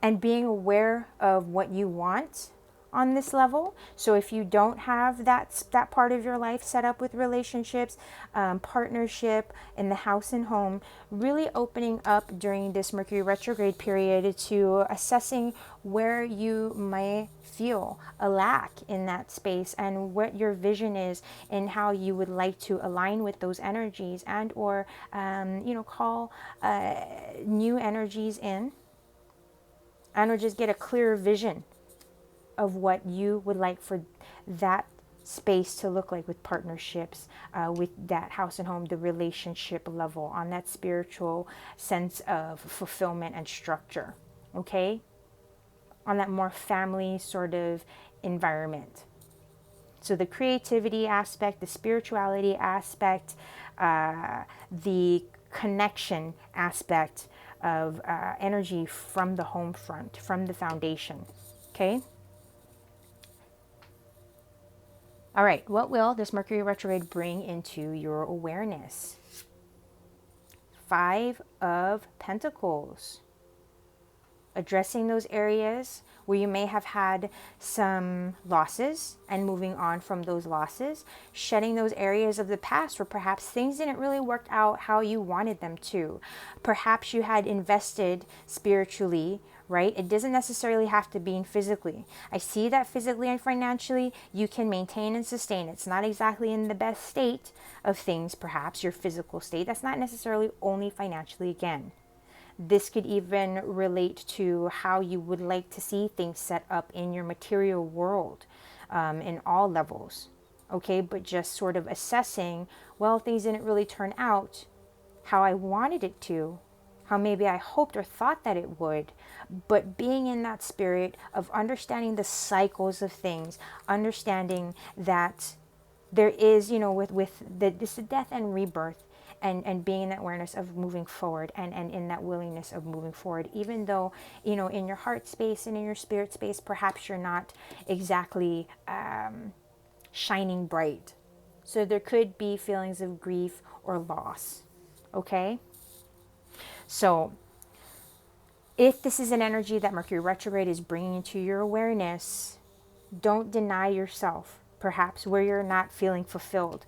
and being aware of what you want on this level. So if you don't have that part of your life set up with relationships, partnership in the house and home, really opening up during this Mercury retrograde period to assessing where you may feel a lack in that space and what your vision is and how you would like to align with those energies, and or call new energies in, and or just get a clearer vision of what you would like for that space to look like with partnerships, with that house and home, the relationship level, on that spiritual sense of fulfillment and structure, okay? On that more family sort of environment. So the creativity aspect, the spirituality aspect, the connection aspect of energy from the home front, from the foundation, okay? All right, what will this Mercury retrograde bring into your awareness? 5 of Pentacles. Addressing those areas where you may have had some losses and moving on from those losses, shedding those areas of the past where perhaps things didn't really work out how you wanted them to. Perhaps you had invested spiritually, right? It doesn't necessarily have to be physically. I see that physically and financially you can maintain and sustain. It's not exactly in the best state of things, perhaps your physical state. That's not necessarily only financially again. This could even relate to how you would like to see things set up in your material world, in all levels. Okay, but just sort of assessing, well, things didn't really turn out how I wanted it to, how maybe I hoped or thought that it would, but being in that spirit of understanding the cycles of things, understanding that there is, you know, with this death and rebirth, and being in that awareness of moving forward, and in that willingness of moving forward, even though, you know, in your heart space and in your spirit space, perhaps you're not exactly shining bright. So there could be feelings of grief or loss. Okay? So if this is an energy that Mercury retrograde is bringing into your awareness, don't deny yourself perhaps where you're not feeling fulfilled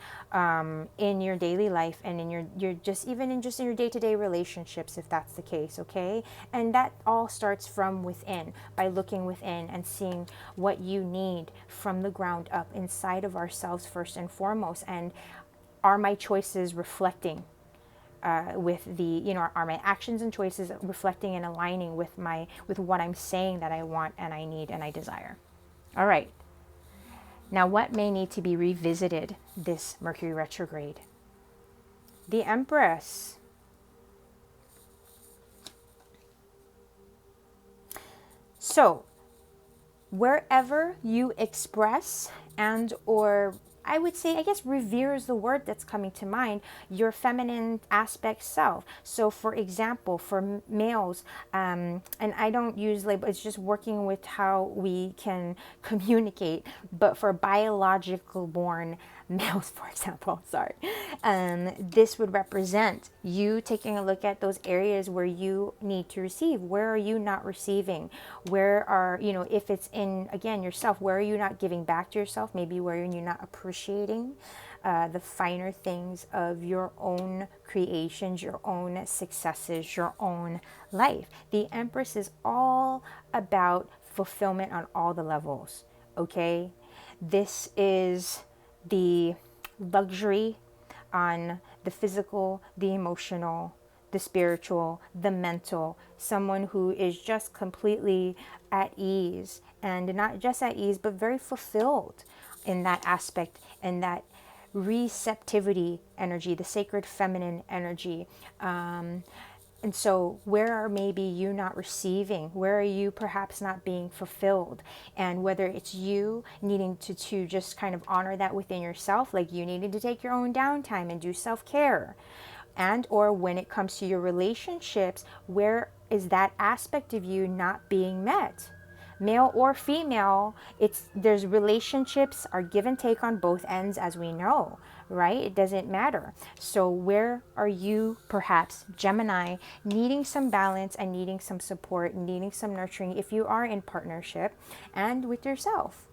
in your daily life, and in your just even in your day-to-day relationships, if that's the case. Okay, and that all starts from within, by looking within and seeing what you need from the ground up inside of ourselves first and foremost. And are my choices reflecting with the, you know, are my actions and choices reflecting and aligning with what I'm saying that I want and I need and I desire? All right. Now, what may need to be revisited this Mercury retrograde? The Empress. So, wherever you express and or I would say, I guess, revere is the word that's coming to mind, your feminine aspect self. So, for example, for males, and I don't use label, it's just working with how we can communicate, but for biological born males, for example, sorry, this would represent you taking a look at those areas where you need to receive. Where are you not receiving? Where are, you know, if it's in, again, yourself, where are you not giving back to yourself? Maybe where you're not appreciating the finer things of your own creations, your own successes, your own life. The Empress is all about fulfillment on all the levels, okay? This is the luxury on the physical, the emotional, the spiritual, the mental, someone who is just completely at ease, and not just at ease, but very fulfilled in that aspect, and that receptivity energy, the sacred feminine energy. And so where are maybe you not receiving? Where are you perhaps not being fulfilled? And whether it's you needing to just kind of honor that within yourself, like you needing to take your own downtime and do self-care. And or when it comes to your relationships, where is that aspect of you not being met? Male or female, there's relationships are give and take on both ends, as we know, right? It doesn't matter. So where are you, perhaps Gemini, needing some balance and needing some support, needing some nurturing if you are in partnership and with yourself?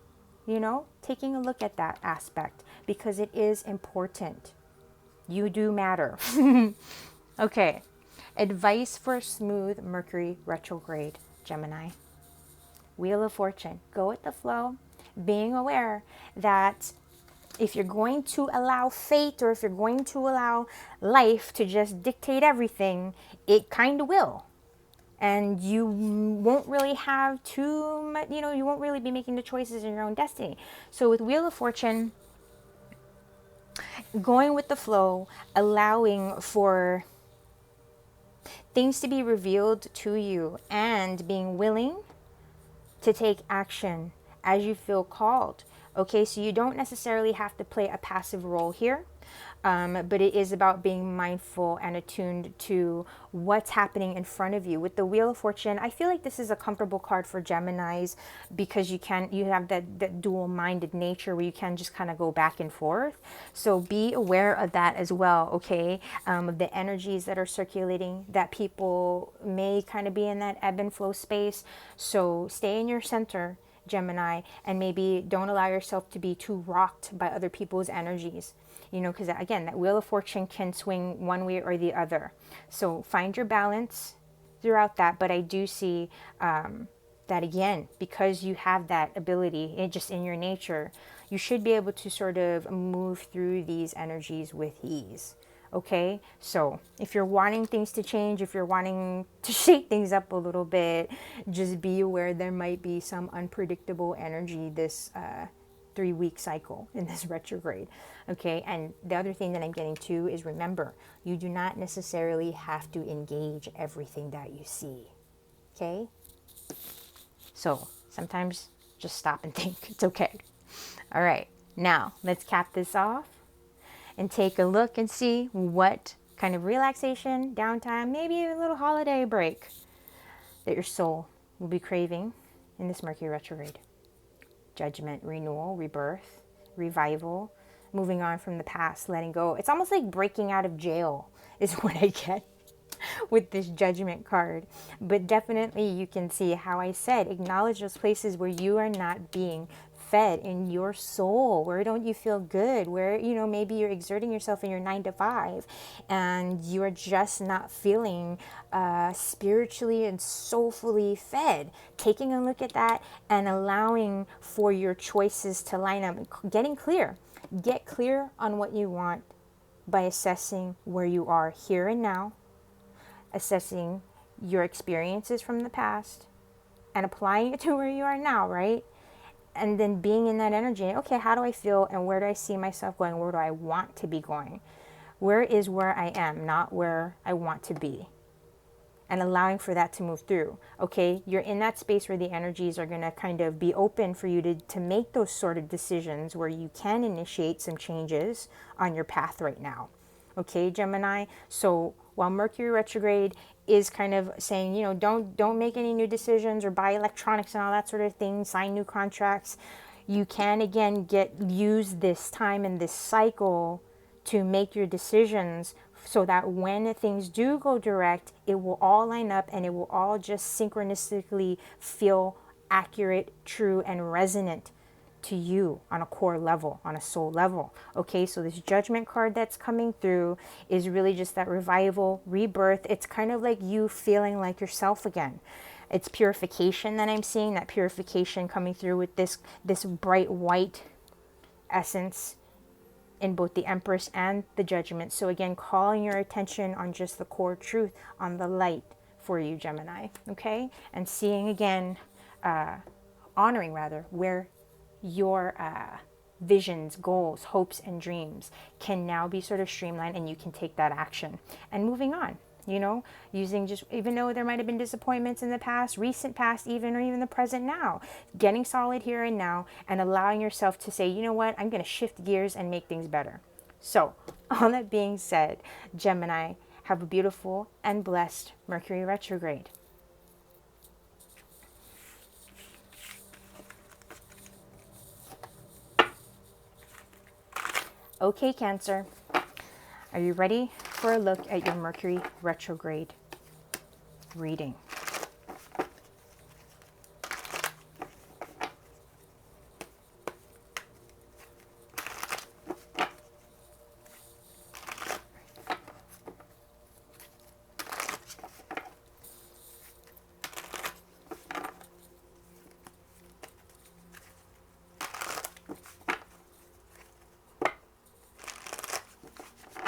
You know, taking a look at that aspect, because it is important. You do matter. Okay. Advice for smooth Mercury retrograde, Gemini. Wheel of Fortune. Go with the flow, being aware that if you're going to allow fate, or if you're going to allow life to just dictate everything, it kind of will. And you won't really have too much, you know, you won't really be making the choices in your own destiny. So with Wheel of Fortune, going with the flow, allowing for things to be revealed to you, and being willing to take action as you feel called. Okay, so you don't necessarily have to play a passive role here. But it is about being mindful and attuned to what's happening in front of you. With the Wheel of Fortune, I feel like this is a comfortable card for Geminis because you have that dual-minded nature where you can just kind of go back and forth. So be aware of that as well, okay? Of the energies that are circulating, that people may kind of be in that ebb and flow space. So stay in your center, Gemini, and maybe don't allow yourself to be too rocked by other people's energies. Because again, that Wheel of Fortune can swing one way or the other. So find your balance throughout that. But I do see that again, because you have that ability, just in your nature, you should be able to sort of move through these energies with ease. Okay, so if you're wanting things to change, if you're wanting to shake things up a little bit, just be aware there might be some unpredictable energy this 3-week cycle in this retrograde. Okay, and the other thing that I'm getting to is, remember, you do not necessarily have to engage everything that you see. Okay, so sometimes just stop and think. It's okay. All right, now let's cap this off and take a look and see what kind of relaxation, downtime, maybe a little holiday break that your soul will be craving in this Mercury retrograde. Judgment, renewal, rebirth, revival, moving on from the past, letting go. It's almost like breaking out of jail is what I get with this Judgment card. But definitely you can see how I said, acknowledge those places where you are not being fed in your soul. Where don't you feel good? Where, maybe you're exerting yourself in your 9 to 5 and you are just not feeling spiritually and soulfully fed. Taking a look at that and allowing for your choices to line up, getting clear. Get clear on what you want by assessing where you are here and now, assessing your experiences from the past and applying it to where you are now, right? And then being in that energy, okay, how do I feel and where do I see myself going? Where do I want to be going? Where is where I am, not where I want to be? And allowing for that to move through. Okay, you're in that space where the energies are going to kind of be open for you to make those sort of decisions where you can initiate some changes on your path right now. Okay, Gemini? So while Mercury retrograde is kind of saying, don't make any new decisions or buy electronics and all that sort of thing, sign new contracts, you can again use this time and this cycle to make your decisions so that when things do go direct, it will all line up and it will all just synchronistically feel accurate, true, and resonant to you on a core level, on a soul level. Okay, so this Judgment card that's coming through is really just that revival, rebirth. It's kind of like you feeling like yourself again. It's purification that I'm seeing, that purification coming through with this bright white essence in both the Empress and the Judgment. So again, calling your attention on just the core truth, on the light for you, Gemini. Okay, and seeing again, honoring rather, where your visions, goals, hopes, and dreams can now be sort of streamlined and you can take that action and moving on, using just, even though there might have been disappointments in the past, recent past even, or even the present now, getting solid here and now and allowing yourself to say, you know what, I'm going to shift gears and make things better. So all that being said, Gemini, have a beautiful and blessed Mercury retrograde. Okay, Cancer, are you ready for a look at your Mercury retrograde reading?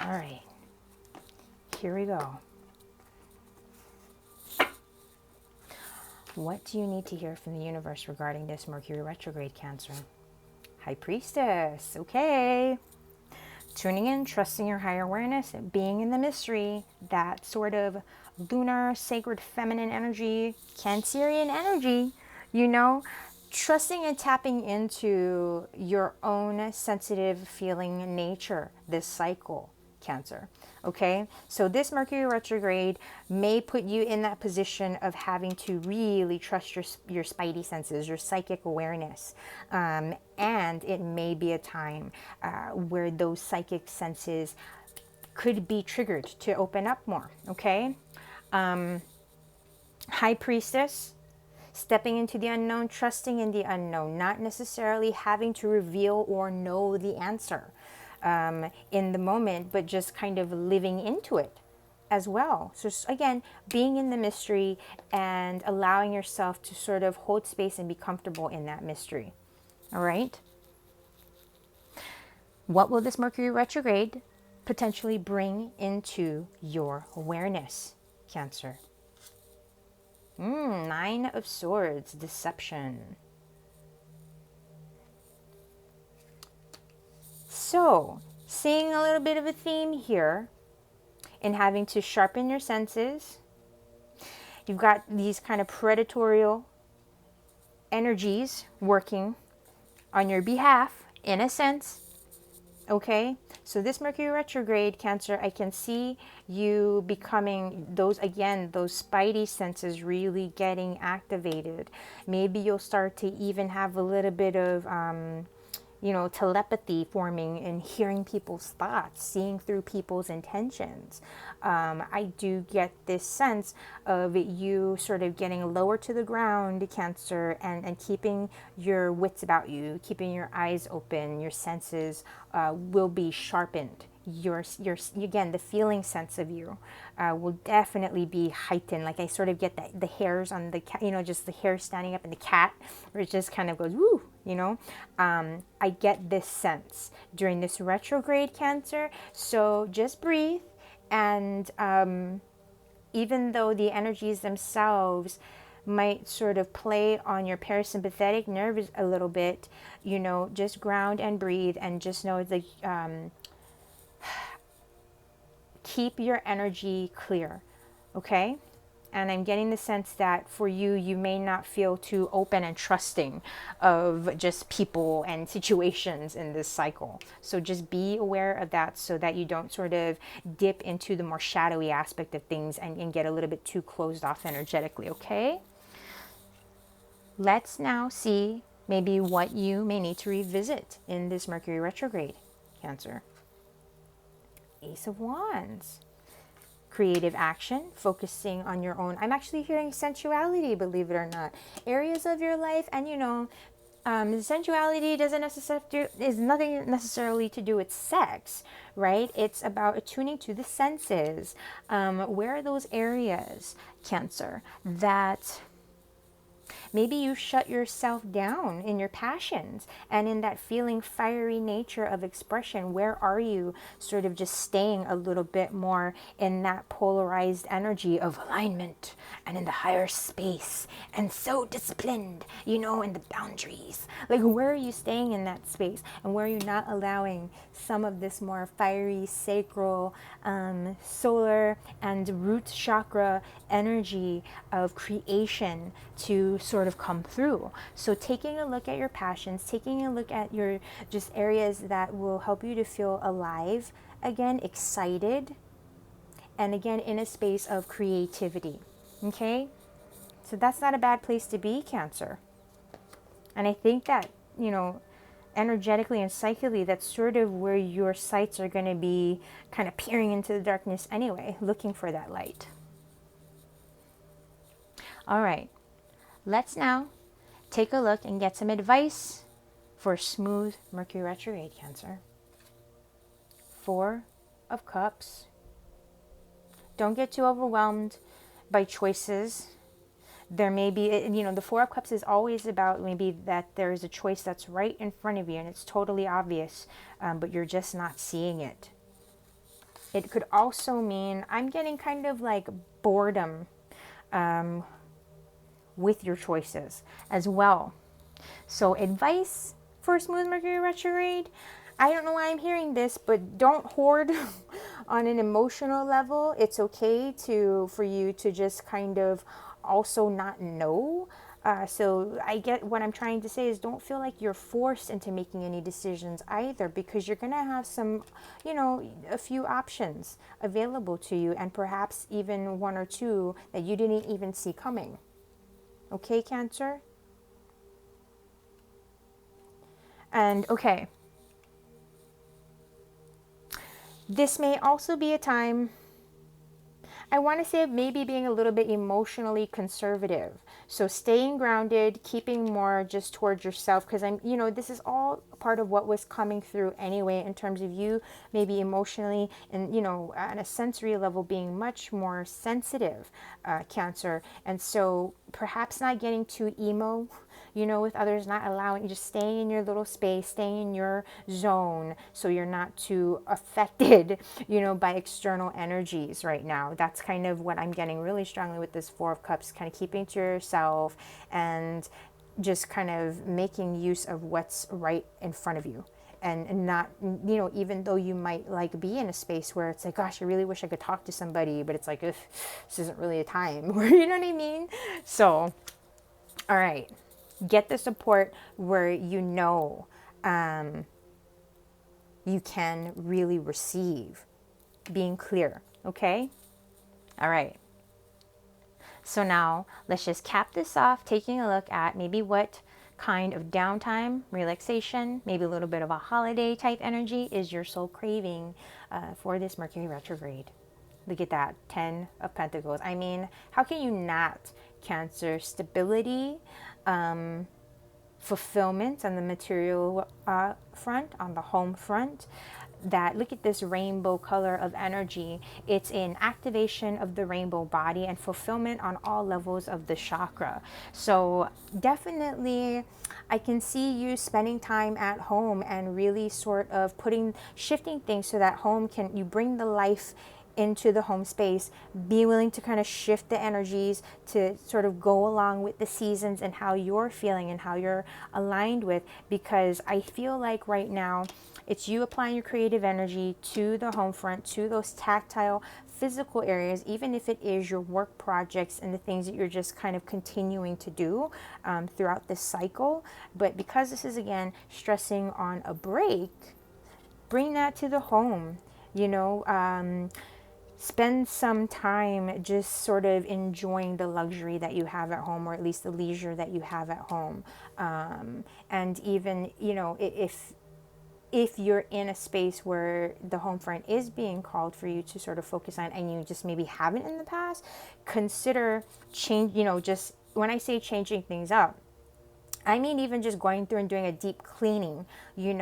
All right, here we go. What do you need to hear from the universe regarding this Mercury retrograde, Cancer? High Priestess, okay. Tuning in, trusting your higher awareness, being in the mystery, that sort of lunar, sacred feminine energy, Cancerian energy, trusting and tapping into your own sensitive feeling nature this cycle, Cancer. Okay, so this Mercury retrograde may put you in that position of having to really trust your spidey senses, your psychic awareness, and it may be a time where those psychic senses could be triggered to open up more. Okay, High Priestess, stepping into the unknown, trusting in the unknown, not necessarily having to reveal or know the answer in the moment, but just kind of living into it as well. So again, being in the mystery and allowing yourself to sort of hold space and be comfortable in that mystery. All right. What will this Mercury retrograde potentially bring into your awareness, Cancer? 9 of Swords, deception. So, seeing a little bit of a theme here in having to sharpen your senses. You've got these kind of predatory energies working on your behalf, in a sense. Okay, so this Mercury retrograde, Cancer, I can see you becoming those spidey senses really getting activated. Maybe you'll start to even have a little bit of telepathy forming and hearing people's thoughts, seeing through people's intentions. I do get this sense of you sort of getting lower to the ground, Cancer, and keeping your wits about you, keeping your eyes open. Your senses will be sharpened. Your again, the feeling sense of you will definitely be heightened. Like I sort of get the hairs on the cat, just the hair standing up in the cat, where it just kind of goes woo. I get this sense during this retrograde, Cancer. So just breathe, and even though the energies themselves might sort of play on your parasympathetic nerves a little bit, just ground and breathe, and just know that keep your energy clear, okay? And I'm getting the sense that for you, you may not feel too open and trusting of just people and situations in this cycle. So just be aware of that so that you don't sort of dip into the more shadowy aspect of things and get a little bit too closed off energetically, okay? Let's now see maybe what you may need to revisit in this Mercury retrograde, Cancer. Ace of Wands. Creative action, focusing on your own. I'm actually hearing sensuality, believe it or not. Areas of your life, and sensuality is nothing necessarily to do with sex, right? It's about attuning to the senses. Where are those areas, Cancer, that maybe you shut yourself down in your passions and in that feeling fiery nature of expression? Where are you sort of just staying a little bit more in that polarized energy of alignment and in the higher space and so disciplined, in the boundaries? Like, where are you staying in that space, and where are you not allowing some of this more fiery, sacral, solar and root chakra energy of creation to sort of come through? So taking a look at your passions, taking a look at your just areas that will help you to feel alive again, excited, and again in a space of creativity. Okay, so that's not a bad place to be, Cancer. And I think that energetically and psychically, that's sort of where your sights are going to be kind of peering into the darkness anyway, looking for that light. All right, let's now take a look and get some advice for smooth Mercury retrograde, Cancer. 4 of Cups. Don't get too overwhelmed by choices. There may be, the 4 of Cups is always about maybe that there's a choice that's right in front of you and it's totally obvious, but you're just not seeing it. It could also mean, I'm getting kind of like boredom with your choices as well. So advice for smooth Mercury retrograde, I don't know why I'm hearing this, but don't hoard on an emotional level. It's okay for you to just kind of also not know So I get what I'm trying to say is don't feel like you're forced into making any decisions either, because you're going to have some, a few options available to you, and perhaps even one or two that you didn't even see coming. Okay, Cancer? And okay, this may also be a time, I want to say, maybe being a little bit emotionally conservative. So staying grounded, keeping more just towards yourself, because this is all part of what was coming through anyway, in terms of you maybe emotionally and, at a sensory level being much more sensitive, Cancer. And so perhaps not getting too emo, with others, not allowing, just staying in your little space, staying in your zone, so you're not too affected, by external energies right now. That's kind of what I'm getting really strongly with this Four of Cups, kind of keeping to yourself and just kind of making use of what's right in front of you. And not, even though you might like be in a space where it's like, gosh, I really wish I could talk to somebody, but it's like, this isn't really a time, you know what I mean? So, all right. Get the support where you can really receive. Being clear, okay? All right. So now let's just cap this off, taking a look at maybe what kind of downtime, relaxation, maybe a little bit of a holiday type energy is your soul craving for this Mercury retrograde. Look at that, 10 of Pentacles. I mean, how can you not, Cancer? Stability, fulfillment on the material front, on the home front. That, look at this rainbow color of energy. It's an activation of the rainbow body and fulfillment on all levels of the chakra. So definitely I can see you spending time at home and really sort of shifting things so that you bring the life into the home space. Be willing to kind of shift the energies to sort of go along with the seasons and how you're feeling and how you're aligned with, because I feel like right now it's you applying your creative energy to the home front, to those tactile physical areas, even if it is your work projects and the things that you're just kind of continuing to do throughout this cycle. But because this is, again, stressing on a break, bring that to the home, spend some time just sort of enjoying the luxury that you have at home, or at least the leisure that you have at home. And even, if you're in a space where the home front is being called for you to sort of focus on, and you just maybe haven't in the past, consider change, just when I say changing things up, I mean even just going through and doing a deep cleaning, you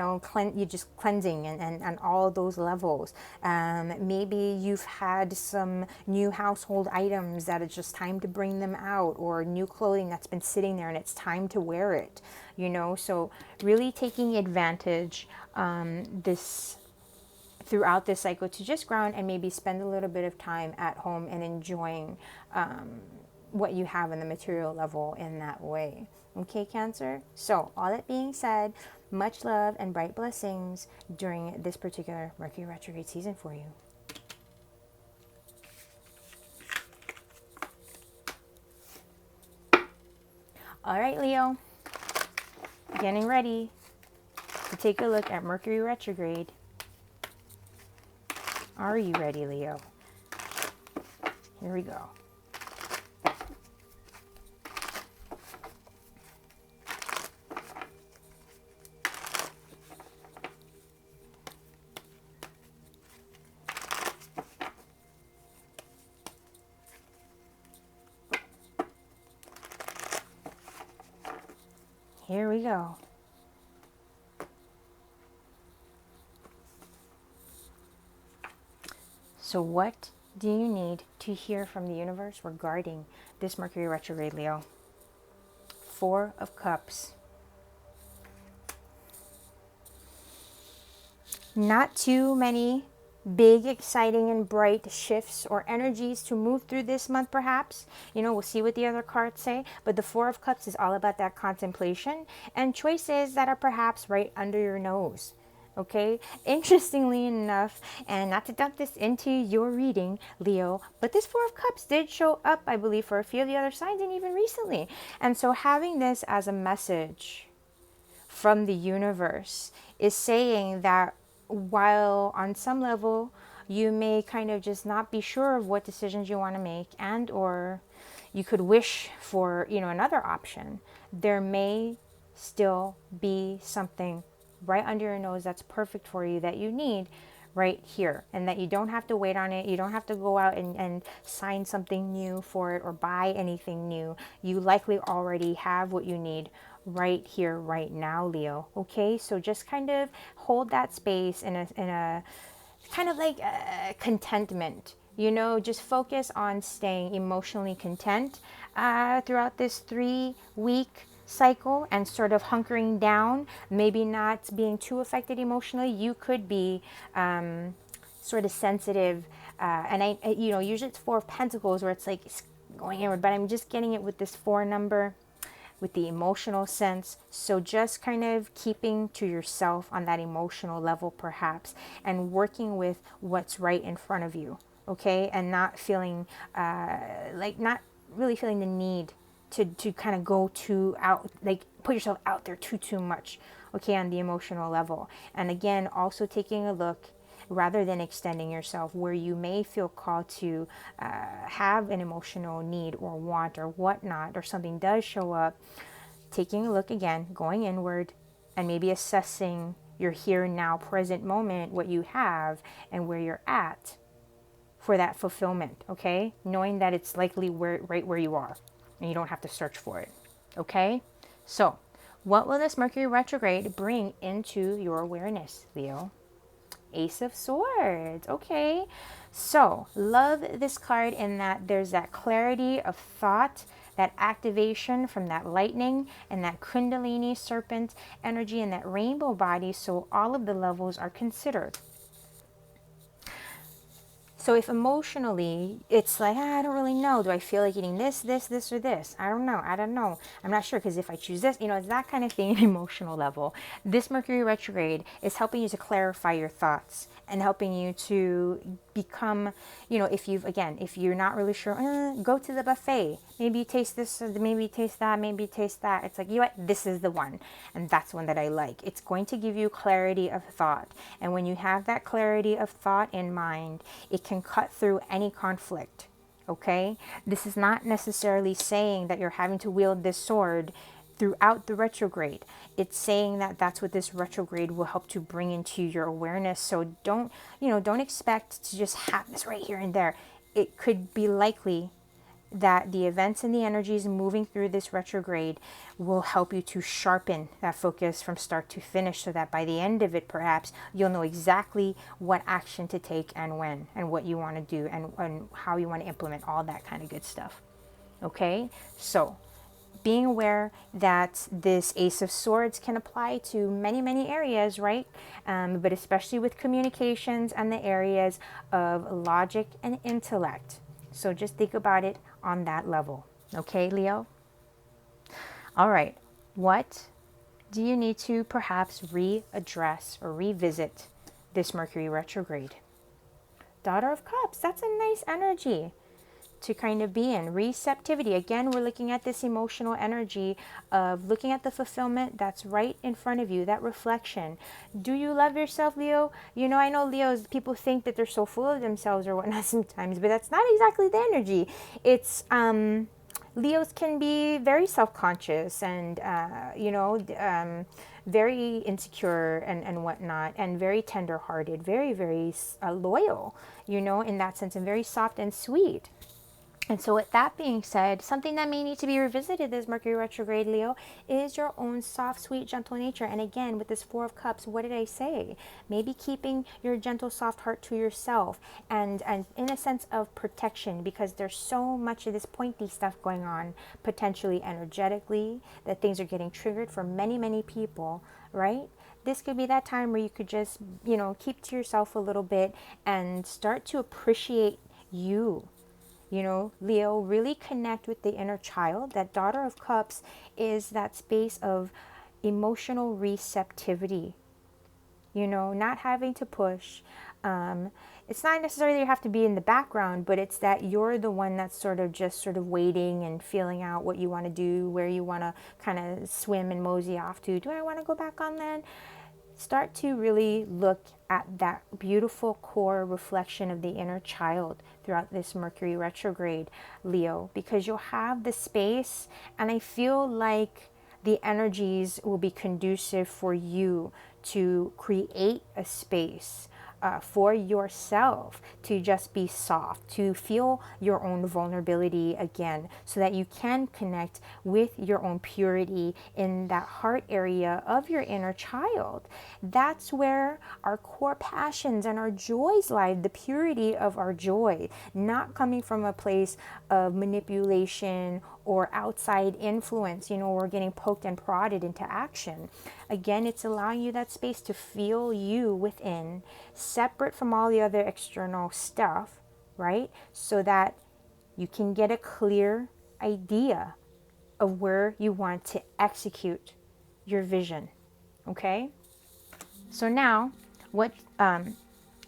just cleansing and all those levels. Maybe you've had some new household items that it's just time to bring them out, or new clothing that's been sitting there and it's time to wear it, So really taking advantage throughout this cycle to just ground and maybe spend a little bit of time at home and enjoying what you have on the material level in that way. Okay, Cancer? So, all that being said, much love and bright blessings during this particular Mercury retrograde season for you. All right, Leo. Getting ready to take a look at Mercury retrograde. Are you ready, Leo? Here we go. Here we go. So what do you need to hear from the universe regarding this Mercury retrograde, Leo? Four of Cups. Not too many big, exciting, and bright shifts or energies to move through this month, perhaps. We'll see what the other cards say. But the Four of Cups is all about that contemplation and choices that are perhaps right under your nose. Okay, interestingly enough, and not to dump this into your reading, Leo, but this Four of Cups did show up, I believe, for a few of the other signs and even recently. And so having this as a message from the universe is saying that while on some level you may kind of just not be sure of what decisions you want to make, and or you could wish for, another option, there may still be something right under your nose that's perfect for you, that you need right here, and that you don't have to wait on it. You don't have to go out and sign something new for it or buy anything new. You likely already have what you need right here, right now, Leo. Okay, so just kind of hold that space in a kind of like contentment. Just focus on staying emotionally content throughout this 3-week cycle, and sort of hunkering down, maybe not being too affected emotionally. You could be sort of sensitive, and usually it's Four of Pentacles where it's like it's going inward, but I'm just getting it with this 4 number, with the emotional sense. So just kind of keeping to yourself on that emotional level, perhaps, and working with what's right in front of you, okay? And not feeling not really feeling the need to kind of go too out, like put yourself out there too much, okay, on the emotional level. And again, also taking a look, rather than extending yourself, where you may feel called to have an emotional need or want or whatnot, or something does show up, taking a look again, going inward, and maybe assessing your here now present moment, what you have and where you're at for that fulfillment, okay? Knowing that it's likely right where you are, and you don't have to search for it, okay? So, what will this Mercury retrograde bring into your awareness, Leo? Ace of Swords. Okay, so love this card in that there's that clarity of thought, that activation from that lightning and that Kundalini serpent energy and that rainbow body. So all of the levels are considered. So if emotionally it's like, I don't really know. Do I feel like eating this, or this? I don't know. I'm not sure, because if I choose this, it's that kind of thing. Emotional level. This Mercury retrograde is helping you to clarify your thoughts and helping you to become, if you're not really sure, go to the buffet. Maybe you taste this, maybe you taste that, maybe you taste that. It's like, what? This is the one. And that's one that I like. It's going to give you clarity of thought. And when you have that clarity of thought in mind, it can cut through any conflict. Okay? This is not necessarily saying that you're having to wield this sword throughout the retrograde. It's saying that that's what this retrograde will help to bring into your awareness. So don't expect to just have this right here and there. It could be likely that the events and the energies moving through this retrograde will help you to sharpen that focus from start to finish, so that by the end of it, perhaps, you'll know exactly what action to take and when, and what you want to do, and how you want to implement all that kind of good stuff. Okay? So, being aware that this Ace of Swords can apply to many, many areas, right? But especially with communications and the areas of logic and intellect. So just think about it on that level. Okay, Leo? All right. What do you need to perhaps readdress or revisit this Mercury retrograde? Daughter of Cups. That's a nice energy to kind of be in. Receptivity. Again, we're looking at this emotional energy of looking at the fulfillment that's right in front of you, that reflection. Do you love yourself, Leo? I know Leos, people think that they're so full of themselves or whatnot sometimes, but that's not exactly the energy. It's, Leos can be very self-conscious and, very insecure and whatnot, and very tender-hearted, very, very loyal, in that sense, and very soft and sweet. And so with that being said, something that may need to be revisited this Mercury retrograde, Leo, is your own soft, sweet, gentle nature. And again, with this Four of Cups, what did I say? Maybe keeping your gentle, soft heart to yourself, and in a sense of protection, because there's so much of this pointy stuff going on, potentially energetically, that things are getting triggered for many, many people, right? This could be that time where you could just, keep to yourself a little bit and start to appreciate you. Leo, really connect with the inner child. That Daughter of Cups is that space of emotional receptivity. you know, not having to push. It's not necessarily you have to be in the background, but it's that you're the one that's sort of just sort of waiting and feeling out what you want to do, where you want to kind of swim and mosey off to. Do I want to go back on land? Start to really look at that beautiful core reflection of the inner child throughout this Mercury retrograde, Leo, because you'll have the space, and I feel like the energies will be conducive for you to create a space for yourself to just be soft, to feel your own vulnerability again, so that you can connect with your own purity in that heart area of your inner child. That's where our core passions and our joys lie, the purity of our joy, not coming from a place of manipulation or outside influence, you know, we're getting poked and prodded into action. Again, it's allowing you that space to feel you within, separate from all the other external stuff, right? So that you can get a clear idea of where you want to execute your vision, okay? So now, what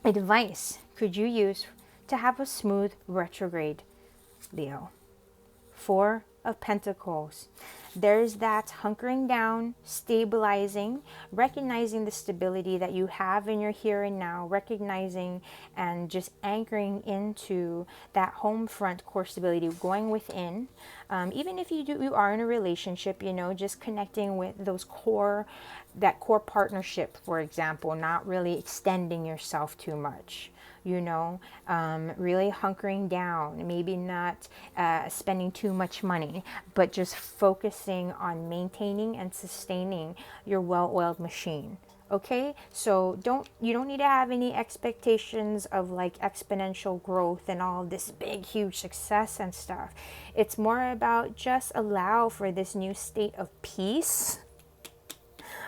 advice could you use to have a smooth retrograde, Leo? Four of Pentacles. There's that hunkering down, stabilizing, recognizing the stability that you have in your here and now, recognizing and just anchoring into that home front core stability, going within. Even if you are in a relationship, you know, just connecting with those that core partnership, for example, not really extending yourself too much. You know, really hunkering down, maybe not spending too much money, but just focusing on maintaining and sustaining your well-oiled machine. Okay, so you don't need to have any expectations of like exponential growth and all this big huge success and stuff. It's more about just allow for this new state of peace.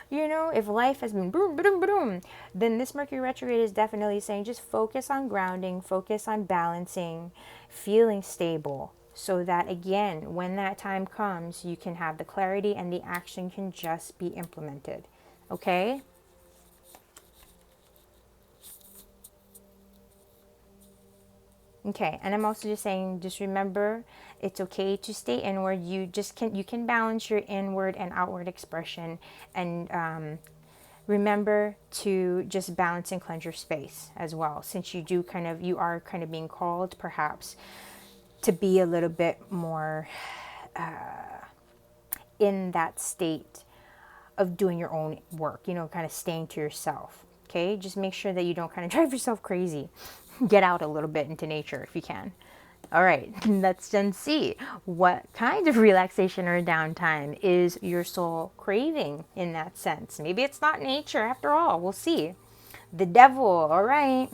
You know, if life has been boom, boom, boom, then this Mercury retrograde is definitely saying just focus on grounding, focus on balancing, feeling stable, so that again, when that time comes, you can have the clarity and the action can just be implemented. Okay? Okay, and I'm also just saying, just remember, it's okay to stay inward. You can balance your inward and outward expression, and remember to just balance and cleanse your space as well, since you are kind of being called perhaps to be a little bit more in that state of doing your own work, you know, kind of staying to yourself. Okay, just make sure that you don't kind of drive yourself crazy. Get out a little bit into nature if you can. All right, let's then see what kind of relaxation or downtime is your soul craving in that sense. Maybe it's not nature after all. We'll see. The devil, all right.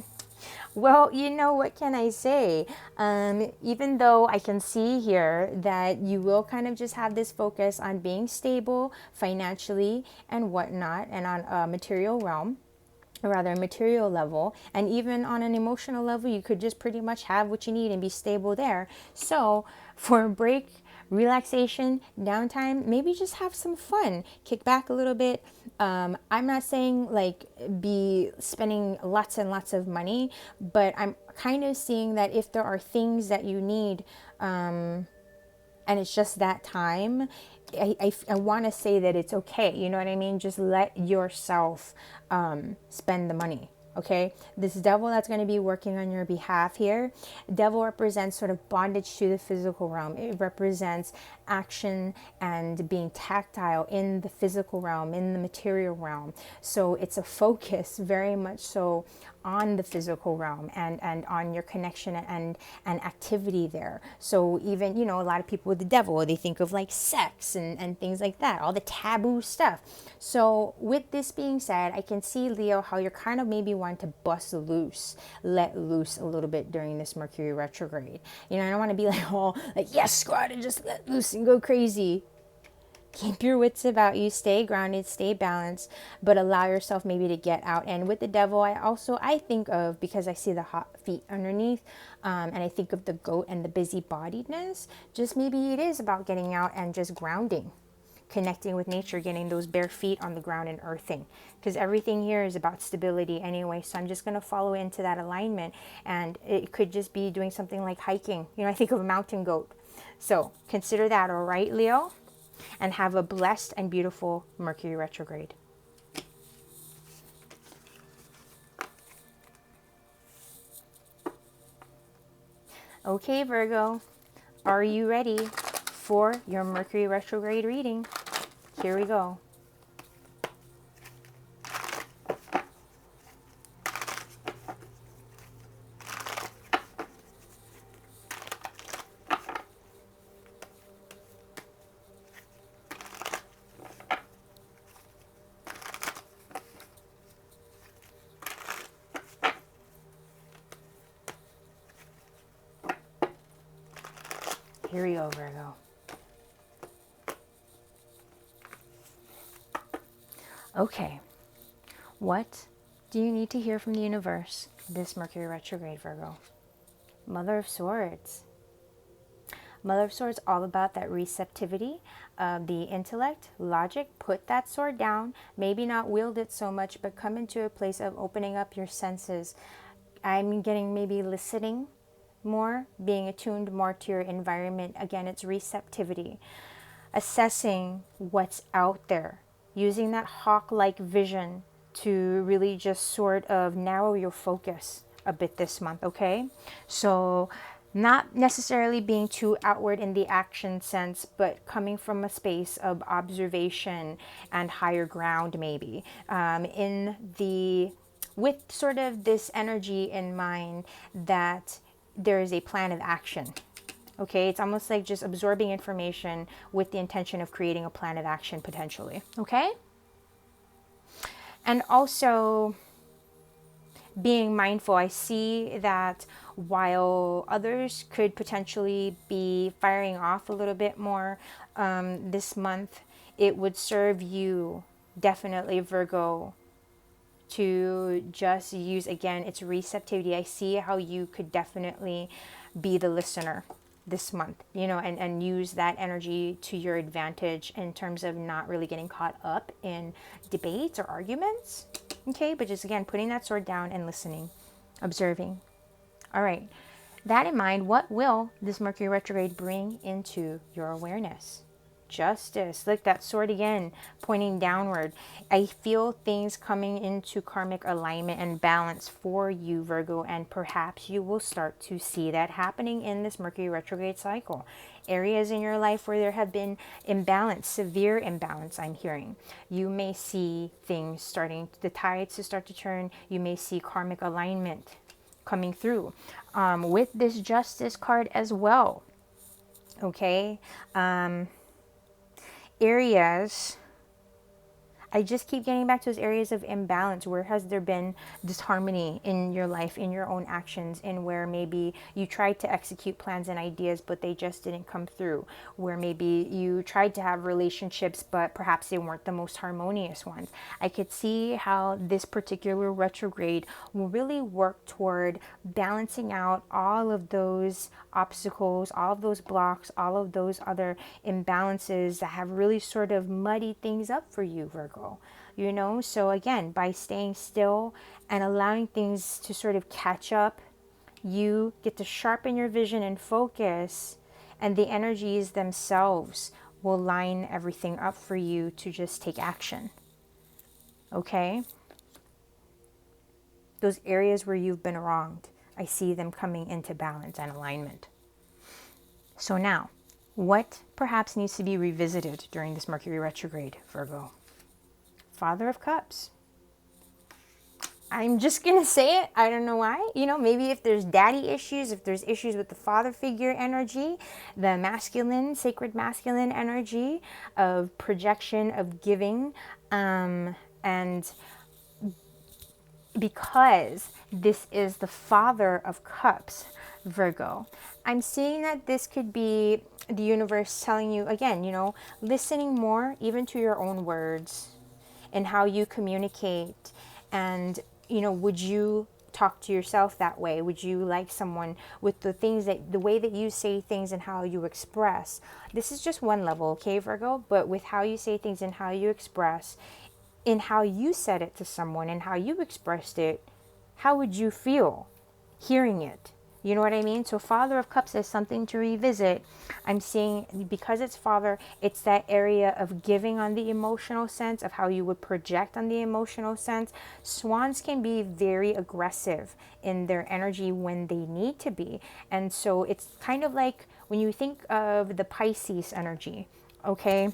Well, you know, what can I say? Even though I can see here that you will kind of just have this focus on being stable financially and whatnot, and on a material realm, or rather a material level, and even on an emotional level, you could just pretty much have what you need and be stable there. So for a break, relaxation, downtime, maybe just have some fun, kick back a little bit. I'm not saying like be spending lots and lots of money, but I'm kind of seeing that if there are things that you need, and it's just that time, I want to say that it's okay. You know what I mean? Just let yourself spend the money. Okay, this devil that's going to be working on your behalf here, devil represents sort of bondage to the physical realm. It represents action and being tactile in the physical realm, in the material realm. So it's a focus very much so on the physical realm and on your connection and activity there. So even, you know, a lot of people with the devil, they think of like sex and things like that, all the taboo stuff. So with this being said, I can see, Leo, how you're kind of maybe wanting to bust loose, let loose a little bit during this Mercury retrograde. You know, I don't want to be like, oh, like, yes, squad, and just let loose and go crazy. Keep your wits about you, stay grounded, stay balanced, but allow yourself maybe to get out. And with the devil, I think of, because I see the hot feet underneath, and I think of the goat and the busybodiedness, just maybe it is about getting out and just grounding. connecting with nature, getting those bare feet on the ground and earthing, because everything here is about stability anyway. So I'm just going to follow into that alignment, and it could just be doing something like hiking. You know, I think of a mountain goat. So consider that, all right, Leo? And have a blessed and beautiful Mercury retrograde. Okay, Virgo, are you ready for your Mercury retrograde reading? Here we go. Here we go, Virgo. Okay, what do you need to hear from the universe this Mercury retrograde, Virgo? Mother of Swords. Mother of Swords, all about that receptivity of the intellect, logic. Put that sword down. Maybe not wield it so much, but come into a place of opening up your senses. I'm getting maybe listening more, being attuned more to your environment. Again, it's receptivity. Assessing what's out there. Using that hawk-like vision to really just sort of narrow your focus a bit this month, okay? So not necessarily being too outward in the action sense, but coming from a space of observation and higher ground maybe. With sort of this energy in mind that there is a plan of action. Okay, it's almost like just absorbing information with the intention of creating a plan of action potentially. Okay? And also being mindful. I see that while others could potentially be firing off a little bit more this month, it would serve you definitely, Virgo, to just use, again, its receptivity. I see how you could definitely be the listener this month, you know, and use that energy to your advantage in terms of not really getting caught up in debates or arguments. Okay, but just again, putting that sword down and listening, observing. All right, that in mind, what will this Mercury retrograde bring into your awareness? Justice. Look, that sword again, pointing downward. I feel things coming into karmic alignment and balance for you, Virgo, and perhaps you will start to see that happening in this Mercury retrograde cycle. Areas in your life where there have been imbalance, severe imbalance, I'm hearing. You may see things starting, the tides to start to turn. You may see karmic alignment coming through with this Justice card as well. Okay. Areas, I just keep getting back to those areas of imbalance. Where has there been disharmony in your life, in your own actions, and where maybe you tried to execute plans and ideas, but they just didn't come through? Where maybe you tried to have relationships, but perhaps they weren't the most harmonious ones. I could see how this particular retrograde will really work toward balancing out all of those obstacles, all of those blocks, all of those other imbalances that have really sort of muddied things up for you, Virgo. You know, so again, by staying still and allowing things to sort of catch up, you get to sharpen your vision and focus, and the energies themselves will line everything up for you to just take action. Okay? Those areas where you've been wronged, I see them coming into balance and alignment. So now, what perhaps needs to be revisited during this Mercury retrograde, Virgo? Father of Cups. I'm just going to say it. I don't know why. You know, maybe if there's daddy issues, if there's issues with the father figure energy, the masculine, sacred masculine energy of projection, of giving, and because this is the Father of Cups, Virgo, I'm seeing that this could be the universe telling you, again, you know, listening more even to your own words and how you communicate. And, you know, would you talk to yourself that way? Would you like someone with the way that you say things and how you express? This is just one level, okay, Virgo? But with how you say things and how you express, in how you said it to someone and how you expressed it, how would you feel hearing it? You know what I mean? So Father of Cups is something to revisit. I'm seeing, because it's Father, it's that area of giving on the emotional sense, of how you would project on the emotional sense. Swans can be very aggressive in their energy when they need to be. And so it's kind of like when you think of the Pisces energy, okay?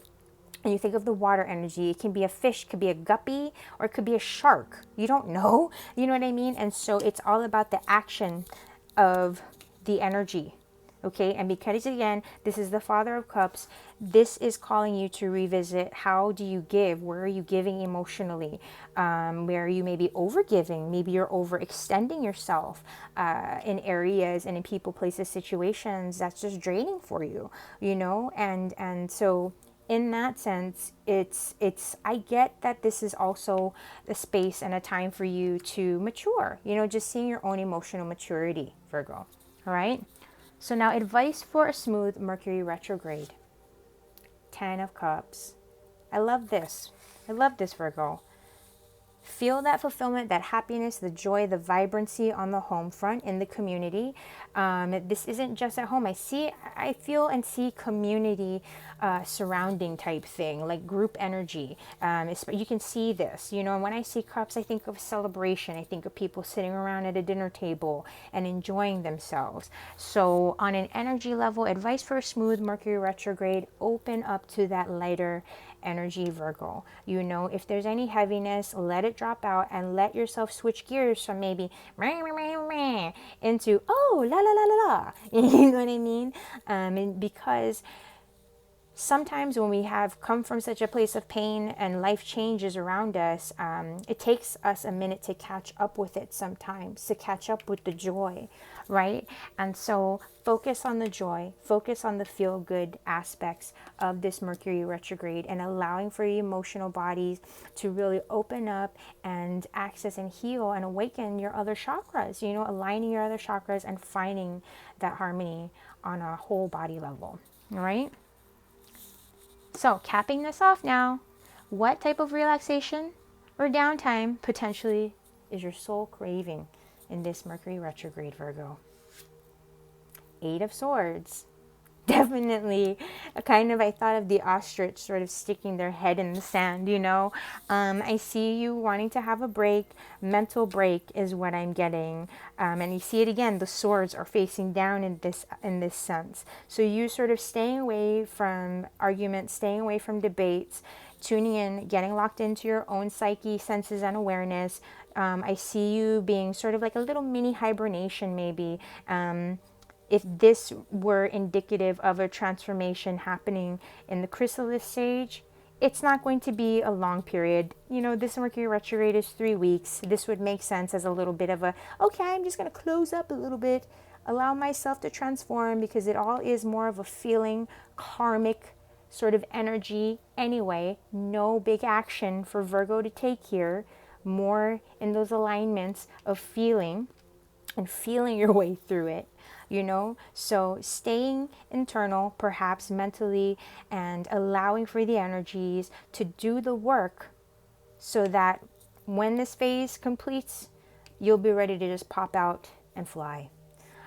And you think of the water energy, it can be a fish, could be a guppy, or it could be a shark. You don't know. You know what I mean? And so it's all about the action of the energy. Okay, and because again, this is the Father of Cups, this is calling you to revisit, how do you give? Where are you giving emotionally? Where are you maybe over giving? Maybe you're overextending yourself in areas and in people, places, situations that's just draining for you, you know? And so in that sense, it's I get that this is also the space and a time for you to mature, you know, just seeing your own emotional maturity, Virgo. All right. So now, advice for a smooth Mercury retrograde. 10 of Cups. I love this. I love this, Virgo. Feel that fulfillment, that happiness, the joy, the vibrancy on the home front in the community. This isn't just at home. I feel and see community surrounding type thing, like group energy. You can see this, you know, and when I see cups, I think of celebration. I think of people sitting around at a dinner table and enjoying themselves. So on an energy level, advice for a smooth Mercury retrograde, open up to that lighter energy, Virgo. You know, if there's any heaviness, let it drop out and let yourself switch gears from maybe into, oh, la la la la la. You know what I mean? And because sometimes when we have come from such a place of pain and life changes around us, it takes us a minute to catch up with it sometimes, to catch up with the joy, right? And so focus on the joy, focus on the feel-good aspects of this Mercury retrograde, and allowing for your emotional bodies to really open up and access and heal and awaken your other chakras, you know, aligning your other chakras and finding that harmony on a whole body level, all right? So capping this off now, what type of relaxation or downtime potentially is your soul craving in this Mercury retrograde, Virgo? 8 of Swords. Definitely a kind of, I thought of the ostrich sort of sticking their head in the sand, you know. I see you wanting to have a break. Mental break is what I'm getting. And you see it again, the swords are facing down in this sense. So you sort of staying away from arguments, staying away from debates, tuning in, getting locked into your own psyche, senses, and awareness. I see you being sort of like a little mini hibernation maybe. If this were indicative of a transformation happening in the chrysalis stage, it's not going to be a long period. You know, this Mercury retrograde is 3 weeks. This would make sense as a little bit of a, okay, I'm just going to close up a little bit, allow myself to transform, because it all is more of a feeling, karmic sort of energy anyway. No big action for Virgo to take here. More in those alignments of feeling and feeling your way through it. You know, so staying internal, perhaps mentally, and allowing for the energies to do the work so that when this phase completes, you'll be ready to just pop out and fly.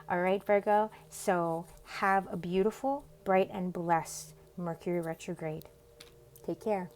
All right, Virgo. So have a beautiful, bright, and blessed Mercury retrograde. Take care.